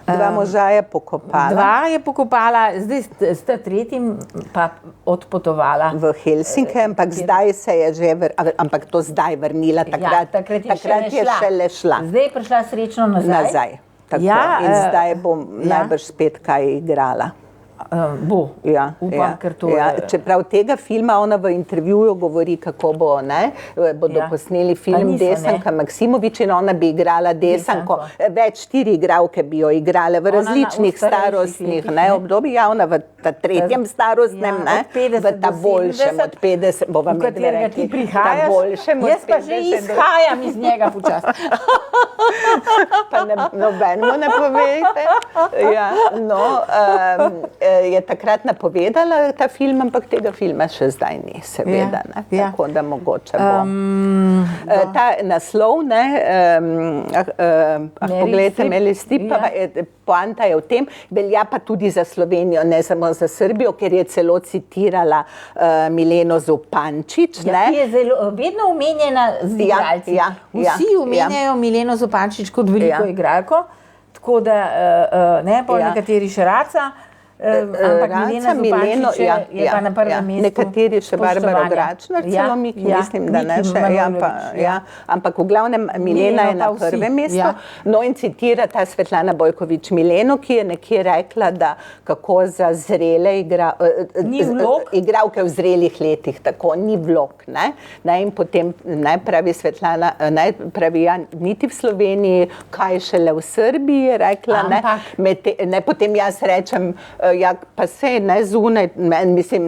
Dva moža je pokopala. Dva je pokopala, zdaj sta tretjim pa odpotovala. V Helsinke, ampak zdaj se je že, ampak to zdaj vrnila, takrat je šele šla. Zdaj je prišla srečno nazaj. Tako, in zdaj bo najbrž spet kaj igrala. Upam, ker to je... Čeprav tega filma ona v intervjuju govori, kako bodo posneli film Desanka Maksimović in ona bi igrala Desanko. Več 4 igralke bi jo igrale v različnih starostnih obdobjih. Ona v ta tretjem starostnem, v ta boljšem od 50, bo vam nekaj rekli. Ti prihajaš, jaz pa že izhajam iz njega počas. Pa nobenemu ne povejte. Je takrat napovedala ta film, ampak tega filma še zdaj ni, seveda. Tako da mogoče bo. Ta naslov, poglejte, Meryl Streep, poanta je v tem, velja pa tudi za Slovenijo, ne samo za Srbijo, ker je celo citirala Mileno Zupančič. Ki je vedno omenjena z igralci. Vsi omenjajo Mileno Zupančič kot veliko igralko, tako da po nekateri še Raca. Ampak Milena Zupančič je pa na prvem mestu. Nekateri še Barbaro Gračner, celo Miki, mislim, da ne še. Ampak v glavnem Milena je na prvem mestu. No in citira ta Svetlana Bojković Mileno, ki je nekje rekla, da kako za zrele igralke v zrelih letih, tako ni vlog. In potem pravi Svetlana, pravi niti v Sloveniji, kaj šele v Srbiji, je rekla. Potem jaz rečem, pa sej ne zunaj, mislim,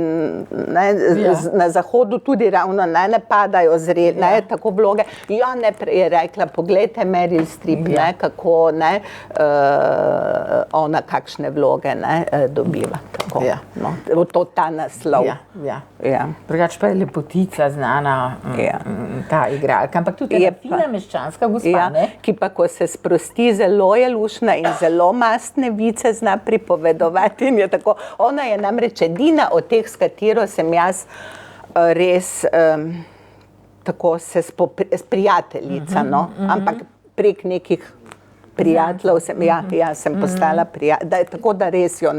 na zahodu tudi ravno ne padajo zrele, tako vloge. Je rekla, poglejte Meryl Streep, kako ona kakšne vloge dobiva. To ta naslov. Drugač pa je lepotica znana, ta igralka, ampak tudi je fina meščanska gospa. Ki pa, ko se sprosti, zelo je lušna in zelo mastne vice zna pripovedovati. In je tako, ona je namreč edina od teh, s katero sem jaz res tako se prijateljica, ampak prek nekih prijateljev sem postala prijateljica, tako da res jo,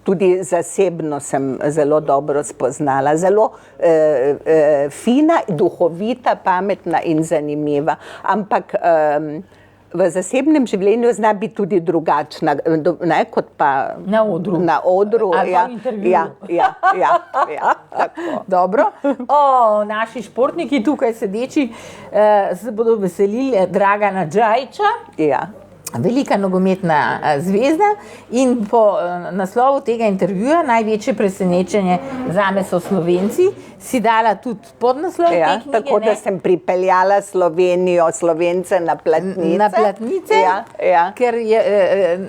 tudi zasebno sem zelo dobro spoznala, zelo fina, duhovita, pametna in zanimiva, ampak v zasebnem življenju zna biti tudi drugačna, kot pa na odru. Ali pa v intervjuju. Dobro. Naši športniki tukaj sedeči se bodo veselili Dragana Džajića. Velika nogometna zvezda in po naslovu tega intervjuja največje presenečenje zame so Slovenci. Si dala tudi podnaslov te knjige, tako da sem pripeljala Slovenijo, Slovence na platnice. Na platnice, ker je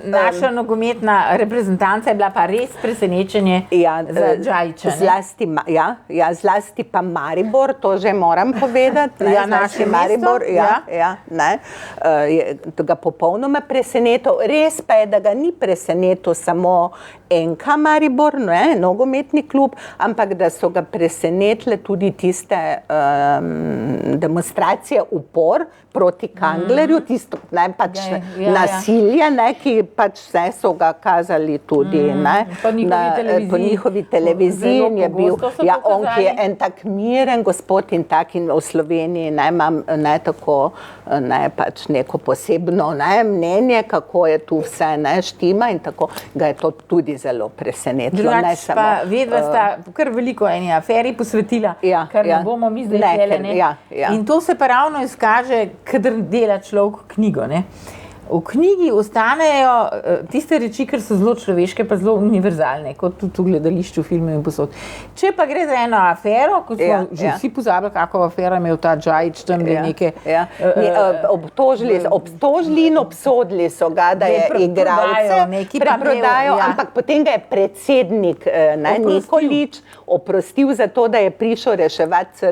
naša nogometna reprezentanca je bila pa res presenečenje za Džajića. Zlasti pa Maribor, to že moram povedati. Naše Maribor, ga popolnoma presenetil. Res pa je, da ga ni presenetil samo NK Maribor, nogometni klub, ampak da so ga presenetile tudi tiste demonstracije upor proti Kanglerju, tisto nasilje, ki pač so ga kazali tudi po njihovi televiziji. On, ki je en tak miren gospod in tak in v Sloveniji imam tako pač neko posebno mnenje, kako je tu vse štima in tako ga je to tudi zelo presenetilo. Drugače pa vedva sta kar veliko eni aferi posvetila, kar ne bomo mi zdaj hteli, ne. In to se pa ravno izkaže, kadar dela človek knjigo, ne. V knjigi ostanejo tiste reči, ker so zelo človeške, pa zelo univerzalne, kot tudi v gledališču, filmu in posod. Če pa gre za eno afero, kot smo že vsi pozabili, kako afera imel ta Džajić, tam neke... Obtožili in obsodili so ga, da je igralce, preprodajo, ampak potem ga je predsednik Nikolić oprostil za to, da je prišel reševati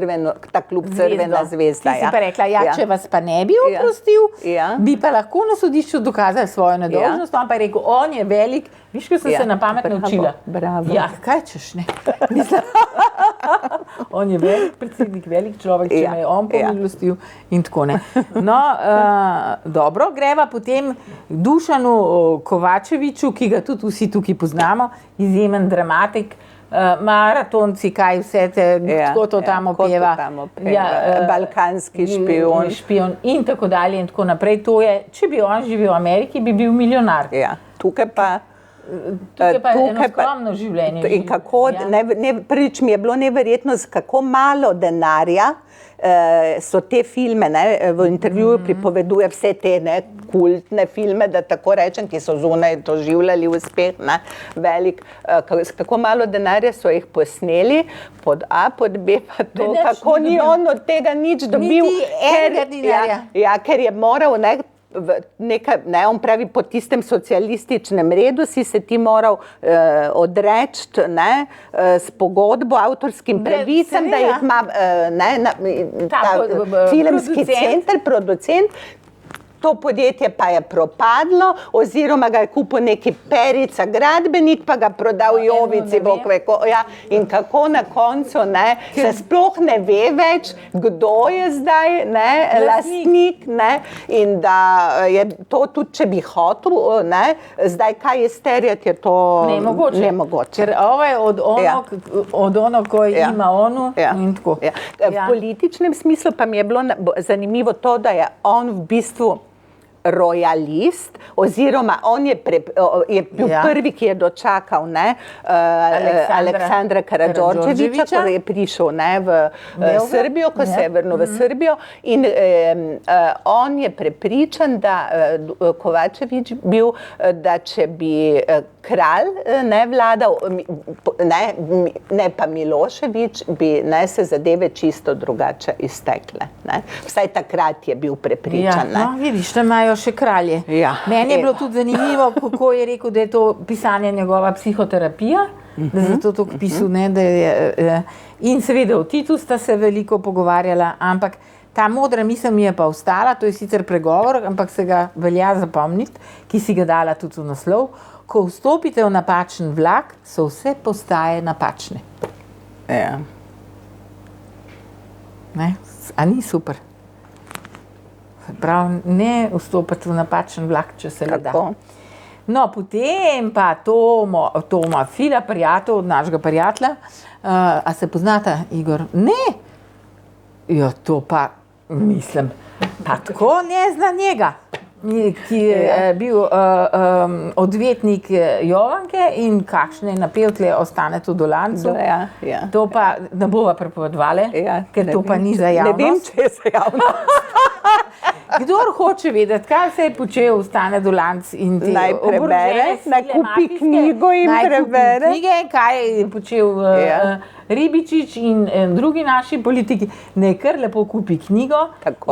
ta klub Crvena zvezda. Ti si pa rekla, če vas pa ne bi oprostil, bi pa lahko na sodišču dokazali svojo nedolžnost, on pa je rekel, on je velik, viš, ko sem se na pamet naučila. Bravo. Ja, kaj češ, ne? On je velik predsednik, velik človek, če me je on pomilostil in tako ne. No, dobro, greva potem Dušanu Kovačeviču, ki ga tudi vsi tukaj poznamo, izjemen dramatik, maratonci, kaj vse te, kako to tam opeva. Balkanski špion. In tako dalje in tako naprej. To je, če bi on živel v Ameriki, bi bil milijonar. Ja, tukaj pa eno skromno življenje. In kako, prvič mi je bilo neverjetno, z kako malo denarja so te filme, v intervjuju pripoveduje vse te kultne filme, da tako rečem, ki so zunaj doživljali uspeh, velik, s kako malo denarja so jih posneli, pod A, pod B pa to, kako ni on od tega nič dobil. Niti enega dinarja. Ja, ker je moral on pravi, po tistem socialističnem redu si se ti moral odreči s pogodbo, avtorskim pravicam, da jih ima filmski center, producent. To podjetje pa je propadlo, oziroma ga je kupil neki Perica gradbenik, pa ga prodal Jovici, in kako na koncu se sploh ne ve več, kdo je zdaj lastnik, in da je to tudi, če bi hotel, zdaj kaj izterjati, je to nemogoče. Ker ovo je od ono, ko ima onu in tako. V političnem smislu pa mi je bilo zanimivo to, da je on v bistvu rojalist, oziroma on je bil prvi, ki je dočakal Aleksandra Karadžordževića, ko je prišel v Srbijo, ko se je vrnil v Srbijo, in on je prepričan, da Kovačević bil, da če bi kralj vladal, ne pa Milošević, bi se zadeve čisto drugače iztekle. Vsaj takrat je bil prepričan. Vidiš, da imajo še kralje. Meni je bilo tudi zanimivo, kako je rekel, da je to pisanje njegova psihoterapija, da je zato to pisal, da je... In seveda o Titu sta se veliko pogovarjala, ampak ta modra misel mi je pa ostala, to je sicer pregovor, ampak se ga velja zapomniti, ki si ga dala tudi v naslov. Ko vstopite v napačen vlak, so vse postaje napačne. A ni super? Prav, ne vstopiti v napačen vlak, če se le da. No, potem pa Toma Fila, prijatelj od našega prijatelja. A se poznata, Igor? Ne! Ja, to pa, mislim, pa tako ne zna njega, ki je bil odvetnik Jovanke in kakšne napevtle ostane to do lancu. To pa ne bova prepovedovali, ker to pa ni za javnost. Ne vem, če je za javnost. Kdor hoče vedeti, kaj se je počel, ostane do lanc in te naj prebere, naj kupi knjigo in prebere. Kaj je počel Ribičič in drugi naši politiki, naj kar lepo kupi knjigo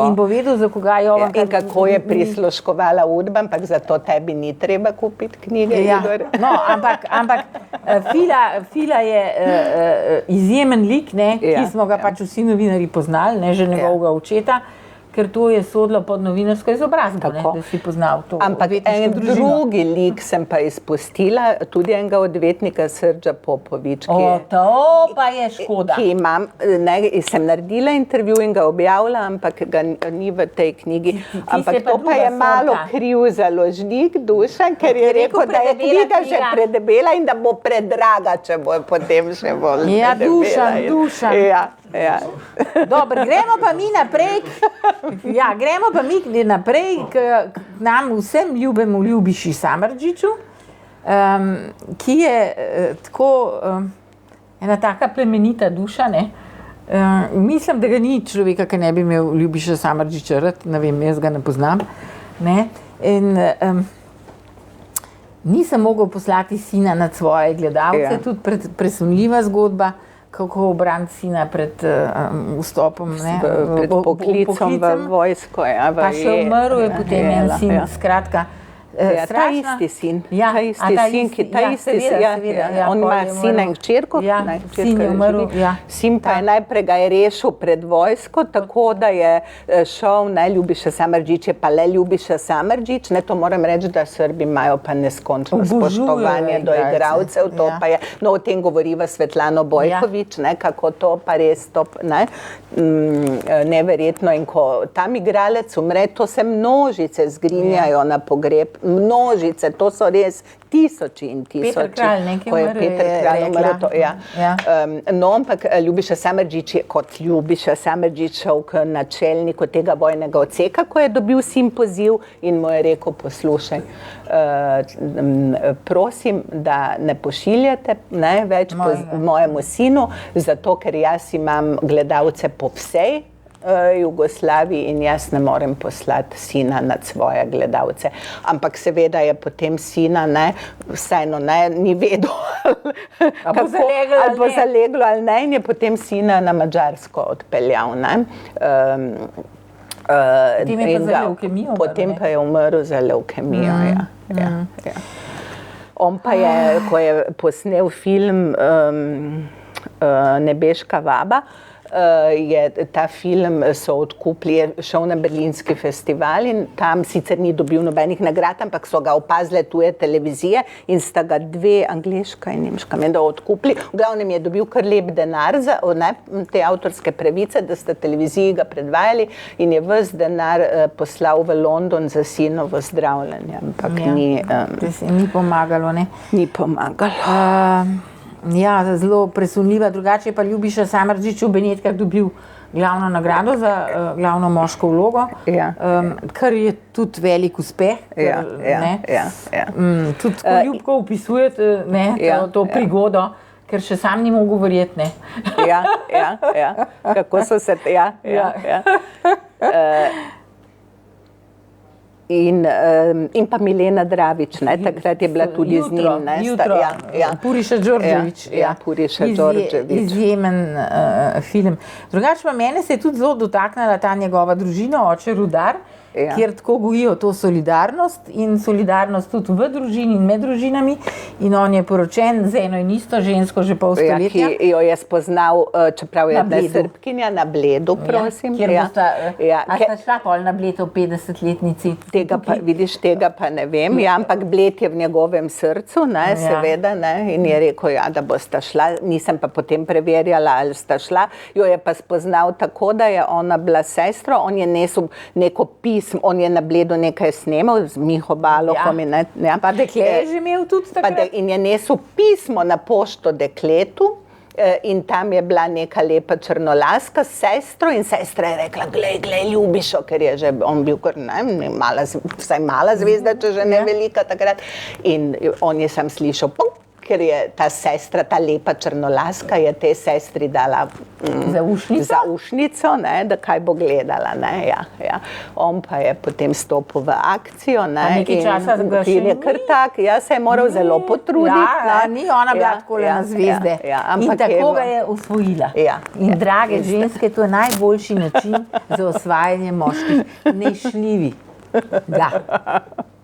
in bo vedel, za koga Jovanka... In kako je prisluškovala Udba, ampak zato tebi ni treba kupiti knjige, Igor. No, ampak Fila je izjemen lik, ki smo ga pač vsi novinarji poznali, že njegovega očeta, ker to je sodilo pod novinarsko izobrazbo, da si poznal to odvetniško družino. Drugi lik sem pa izpustila, tudi enega odvetnika Srdža Popovič. To pa je škoda. Sem naredila intervju in ga objavila, ampak ga ni v tej knjigi. Ampak to pa je malo kriv založnik Dušan, ker je rekel, da je knjiga že predebela in da bo predraga, če bo potem še bolj predebela. Dušan. Dobro, gremo pa mi naprej k nam vsem ljubemu Ljubiši Samardžiću, ki je tako ena taka plemenita duša, ne. Mislim, da ga ni človeka, ki ne bi imel Ljubiša Samardžića rad, ne vem, jaz ga ne poznam, ne. In nisem mogel poslati sina nad svoje gledalce, tudi presunljiva zgodba, kako obraniti sina pred vstopom, ne, pred poklicom v vojsko. Ja, pa še umrl je potem en sin, skratka. Ta isti sin, on ima sina in hčerko, sin je umrl, sin pa je najprej ga je rešil pred vojsko, tako da je šel, ne, Ljubiša Samardžić je pa le Ljubiša Samardžić, ne, to moram reči, da Srbi imajo pa neskončno spoštovanje do igralcev, to pa je, no, o tem govoriva Svetlana Bojković, ne, kako to pa res, to, ne, neverjetno, in ko tam igralec umre, to se množice zgrinjajo na pogreb, množice, to so res tisoči in tisoči. Peter Kralj, nekaj umrl je rekla. No, ampak Ljubiša Samardžić je kot Ljubiša Samardžić šel k načelniku tega vojnega odseka, ko je dobil sin poziv in mu je rekel, poslušaj, prosim, da ne pošiljate več mojemu sinu, zato ker jaz imam gledalce po vsej Jugoslaviji in jaz ne morem poslati sina nad svoje gledalce. Ampak seveda je potem sina, ne, vseeno ne, ni vedel, ali bo zaleglo ali ne, in je potem sina na Madžarsko odpeljal, ne. Potem je pa za levkemijo. Potem pa je umrl za levkemijo, ja. On pa je, ko je posnel film Nebeška vaba, je ta film so odkupili, je šel na berlinski festival in tam sicer ni dobil nobenih nagrad, ampak so ga opazile tuje televizije in sta ga dve, angleška in nemška, menda odkupili. V glavnem je dobil kar lep denar za te avtorske pravice, da sta televiziji ga predvajali in je ves denar poslal v London za sinovo zdravljenje, ampak ni pomagalo, ne? Ni pomagalo. Ja, zelo presunljiva, drugače je pa Ljubiša Samardžić v Benetkah dobil glavno nagrado za glavno moško vlogo, kar je tudi velik uspeh. Tudi ko ljubko opisujete to prigodo, ker še sam ni mogel verjeti, ne. Ja, kako so se, In pa Milena Dravić, ne, takrat je bila tudi z njim. Puriša Đorđević. Puriša Đorđević. Izjemen film. Drugače pa mene se je tudi zelo dotaknila ta njegova družina, oče Rudar, kjer tako gojijo to solidarnost in solidarnost tudi v družini in med družinami. In on je poročen z eno in isto žensko že pol stoletja. Ki jo je spoznal, čeprav je ne Srbkinja, na Bledu, prosim. Kjer bosta, a sta šla pol na Bled v 50-letnici? Vidiš, tega pa ne vem, ampak Bled je v njegovem srcu, ne, seveda, ne, in je rekel, da bosta šla, nisem pa potem preverjala, ali sta šla, jo je pa spoznal tako, da je ona bila sestro, on je nesel neko pismo, on je na Bledu nekaj snemal z Miho Balohom. Pa dekle je že imel tudi takrat. In je nesel pismo na pošto dekletu in tam je bila neka lepa črnolaska s sestro in sestra je rekla, glej, Ljubišo, ker je že on bil kar, vsaj mala zvezda, če že ne velika takrat. In on je sam slišal, ker je ta sestra, ta lepa črnolaska, je tej sestri dala za ušnico, ne, da kaj bo gledala. Ne, On pa je potem stopil v akcijo. Ne, nekaj časa ga še ni. Se je moral zelo potruditi. Ni ona bila takole na zvezde. In tako ga je osvojila. In drage ženske, to je najboljši način za osvajanje moških. Nešljivi.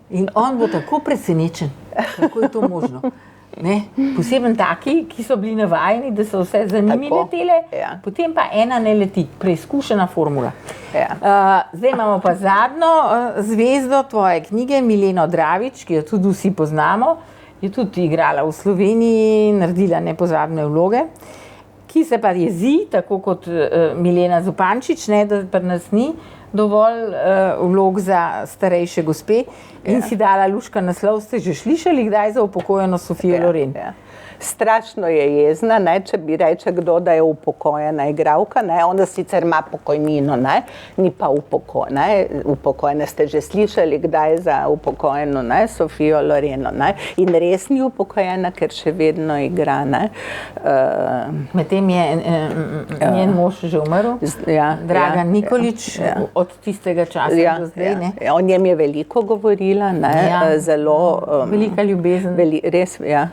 In on bo tako presenečen, kako je to možno. Ne? Poseben taki, ki so bili navajeni, da so vse za njimi letele, potem pa ena ne leti, preizkušena formula. Zdaj imamo pa zadnjo zvezdo tvoje knjige, Mileno Dravić, ki jo tudi vsi poznamo, je tudi igrala v Sloveniji, naredila nepozabne vloge, ki se pa jezi, tako kot Milena Zupančič, ne, da pa nas ni dovolj vlog za starejše gospe in si dala luška naslov, ste že slišali kdaj za upokojeno Sofijo Loren? strašno je jezna, ne, če bi reče kdo, da je upokojena igralka, ne, ona sicer ima pokojnino, ne, ni pa upokojena. Ste že slišali, kdaj za upokojeno, ne, Sofijo Loreno, ne, in res ni upokojena, ker še vedno igra, ne. Medtem je njen mož že umrl, Dragan Nikolić, od tistega časa do zdaj, ne. O njem je veliko govorila, ne, zelo... Velika ljubezen. Res, ja.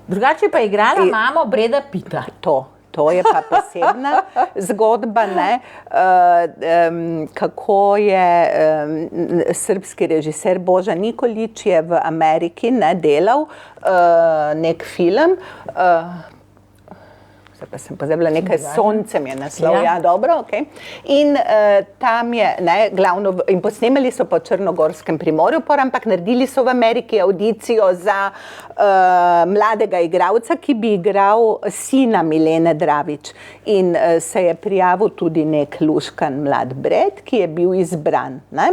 Drugače pa je igrala mamo Breda Pitta. To je pa posebna zgodba, ne, kako je srbski režiser Boža Nikolić je v Ameriki, ne, delal nek film, pa sem pozabila, nekaj s soncem je naslov, dobro, okej. In tam je, ne, glavno, in posnemali so po Črnogorskem primorju, ampak naredili so v Ameriki audicijo za mladega igralca, ki bi igral sina Milene Dravić. In se je prijavil tudi nek luškan mlad Bred, ki je bil izbran, ne.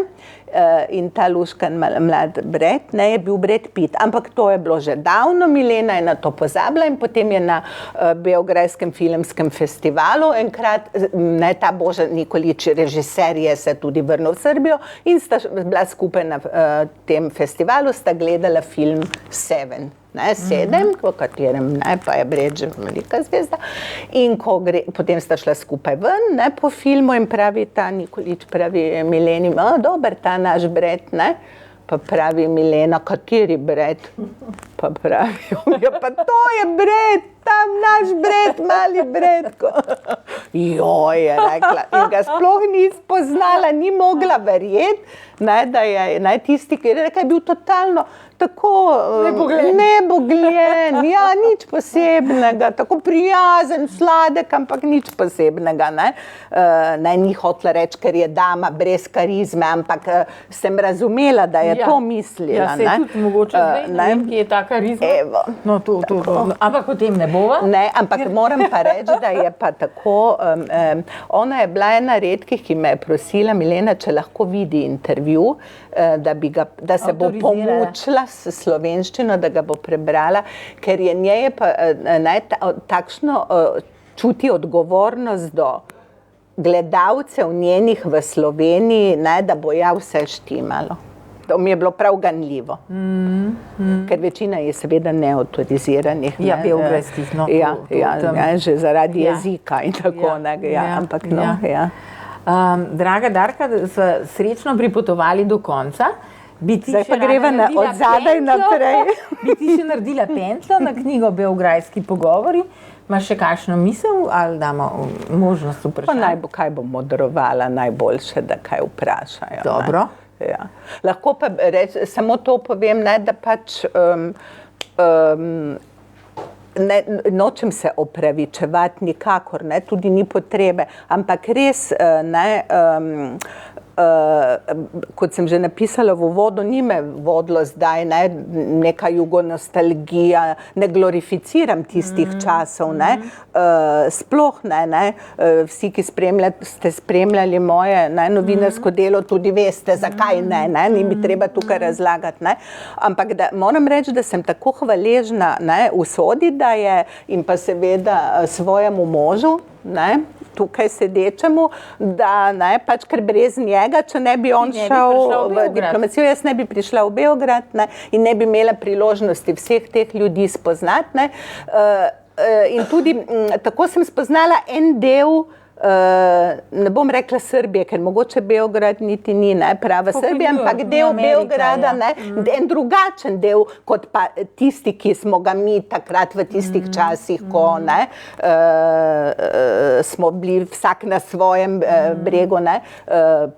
In ta luškan mlad Bred, ne, je bil Brad Pitt, ampak to je bilo že davno, Milena je na to pozabila in potem je na Beograjskem filmskem festivalu enkrat, ne, ta Boža Nikolić, režiser, je se tudi vrnil v Srbijo in sta bila skupaj na tem festivalu, sta gledala film Seven. Ne, 7, v katerem, ne, pa je Bred že velika zvezda. In potem sta šla skupaj ven, ne, po filmu in pravi ta Nikolić, pravi Mileni, dober ta naš Bred, ne. Pa pravi Milena, kateri Bred? Pa pravi, pa to je Bred, tam naš Bred, mali Bredko. Joj, je rekla. In ga sploh ni spoznala, ni mogla verjeti, ne, da je tisti, ki je rekel, je bil totalno tako nebogljen, ja, nič posebnega, tako prijazen, sladek, ampak nič posebnega, ne. Ni hotela reči, ker je dama brez karizme, ampak sem razumela, da je to mislila. Ja, se je tudi mogoče zdaj, ne vem, ki je ta karizma. Evo. No, to. Ampak o tem ne bova. Ne, ampak moram pa reči, da je pa tako, ona je bila ena redkih, ki me je prosila, Milena, če lahko vidi intervju, da se bo pomučila s slovenščino, da ga bo prebrala, ker je njej pa takšno čuti odgovornost do gledalcev njenih v Sloveniji, ne, da bo vse štimalo. To mi je bilo prav ganljivo. Ker večina je seveda neautoriziranih. Ja, beograjskih, no. Že zaradi jezika in tako, ampak no, ja. Draga Darka, so srečno pripotovali do konca. Zdaj pa greva od zadaj naprej. Bi ti še naredila pentljo na knjigo Beograjski pogovori? Imaš še kakšno misel ali damo možnost vprašanja? Kaj bom moderovala, najboljše, da kaj vprašajo. Dobro. Ja. Lahko pa samo to povem, ne, da pač nočem se opravičevati nikakor, ne, tudi ni potrebe, ampak res, ne, kot sem že napisala v uvodu, ni me vodilo zdaj, ne, neka jugonostalgija, ne glorificiram tistih časov, ne, sploh ne, vsi, ki ste spremljali moje novinarsko delo, tudi veste, zakaj ne, ni mi treba tukaj razlagati, ne, ampak moram reči, da sem tako hvaležna, ne, usodi, da je, in pa seveda svojemu možu, ne, tukaj sedečemu, da ne, pač ker brez njega, če ne bi on šel v diplomacijo, jaz ne bi prišla v Beograd, ne, in ne bi imela priložnosti vseh teh ljudi spoznati, ne. In tudi tako sem spoznala en del, ne bom rekla Srbije, ker mogoče Beograd niti ni, ne, prava Srbija, ampak del Beograda, ne, en drugačen del, kot pa tisti, ki smo ga mi takrat v tistih časih, ko, ne, smo bili vsak na svojem bregu, ne,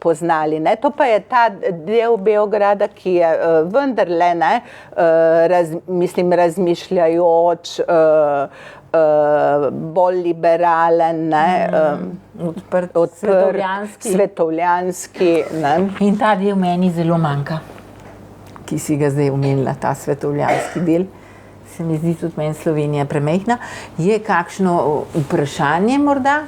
poznali, ne. To pa je ta del Beograda, ki je vendarle, ne, mislim, razmišljajoč, bolj liberalen, odprt, svetovljanski. Ne. In ta del meni zelo manjka, ki si ga zdaj omenila, ta svetovljanski del. Se mi zdi tudi meni Slovenija premajhna. Je kakšno vprašanje morda?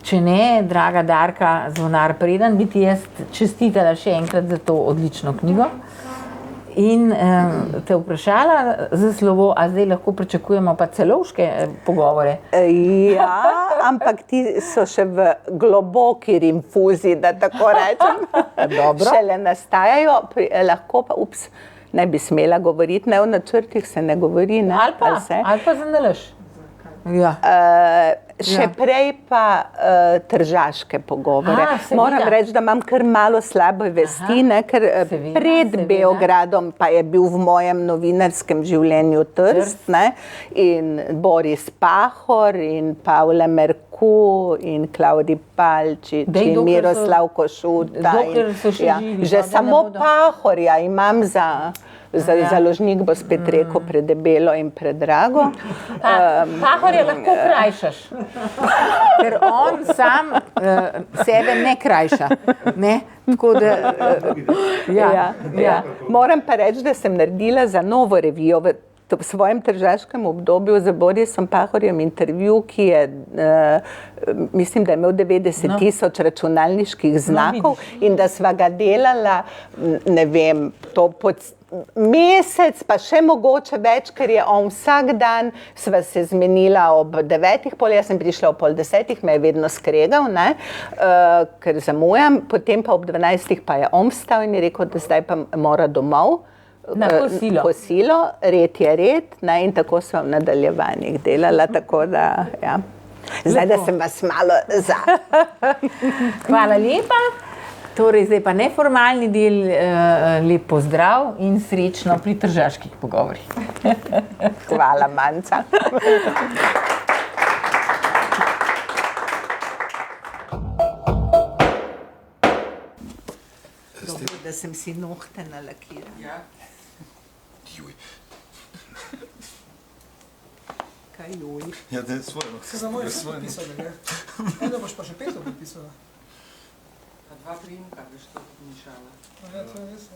Če ne, draga Darka Zvonar Predan, bi ti jaz čestitala še enkrat za to odlično knjigo. in te vprašala za slovo, a zdaj lahko pričakujemo pa celovške pogovore. Ja, ampak ti so še v globoki rinfuzi, da tako rečem. Dobro. Šele nastajajo, lahko pa, ne bi smela govoriti, ne o načrtih se ne govori. Ne, Ali pa za nalaž. Ja. Še prej pa tržaške pogovore. Moram reči, da imam kar malo slabe vesti, ker pred Beogradom pa je bil v mojem novinarskem življenju Trst, in Boris Pahor in Pavle Merku in Klaudi Palčič in Miroslav Košuta. Že samo Pahorja imam za založnik, bo spet rekel, predebelo in predrago. Pahorja lahko krajšaš, ker on sam sebe ne krajša. Tako da, Moram pa reči, da sem naredila za Novo revijo v svojem tržaškem obdobju z Borisom Pahorjem intervju, ki je, mislim, da je imel 90 tisoč računalniških znakov in da sva ga delala, ne vem, to mesec, pa še mogoče več, ker je on vsak dan, sva se zmenila ob 9:30, jaz sem prišla ob 9:30, me je vedno skregal, ker zamujam, potem pa ob 12:00 pa je on vstal in je rekel, da zdaj pa mora domov. Na kosilo, red je red, in tako sva v nadaljevanjih delala, tako da, ja. Zdaj, da sem vas malo za. Hvala lepa. Torej, zdaj pa neformalni del, lep pozdrav in srečno pri tržaških pogovorih. Hvala, Manca. Dobro, da sem si nohte nalakirala. Ja. Juj. Kaj juj? Ja, da je svoje nohte. Se za moje vsi podpisali, ne? Eno boš pa še Petro podpisala. Pa dva priimka, veš, to podmišala. Ja, to je res.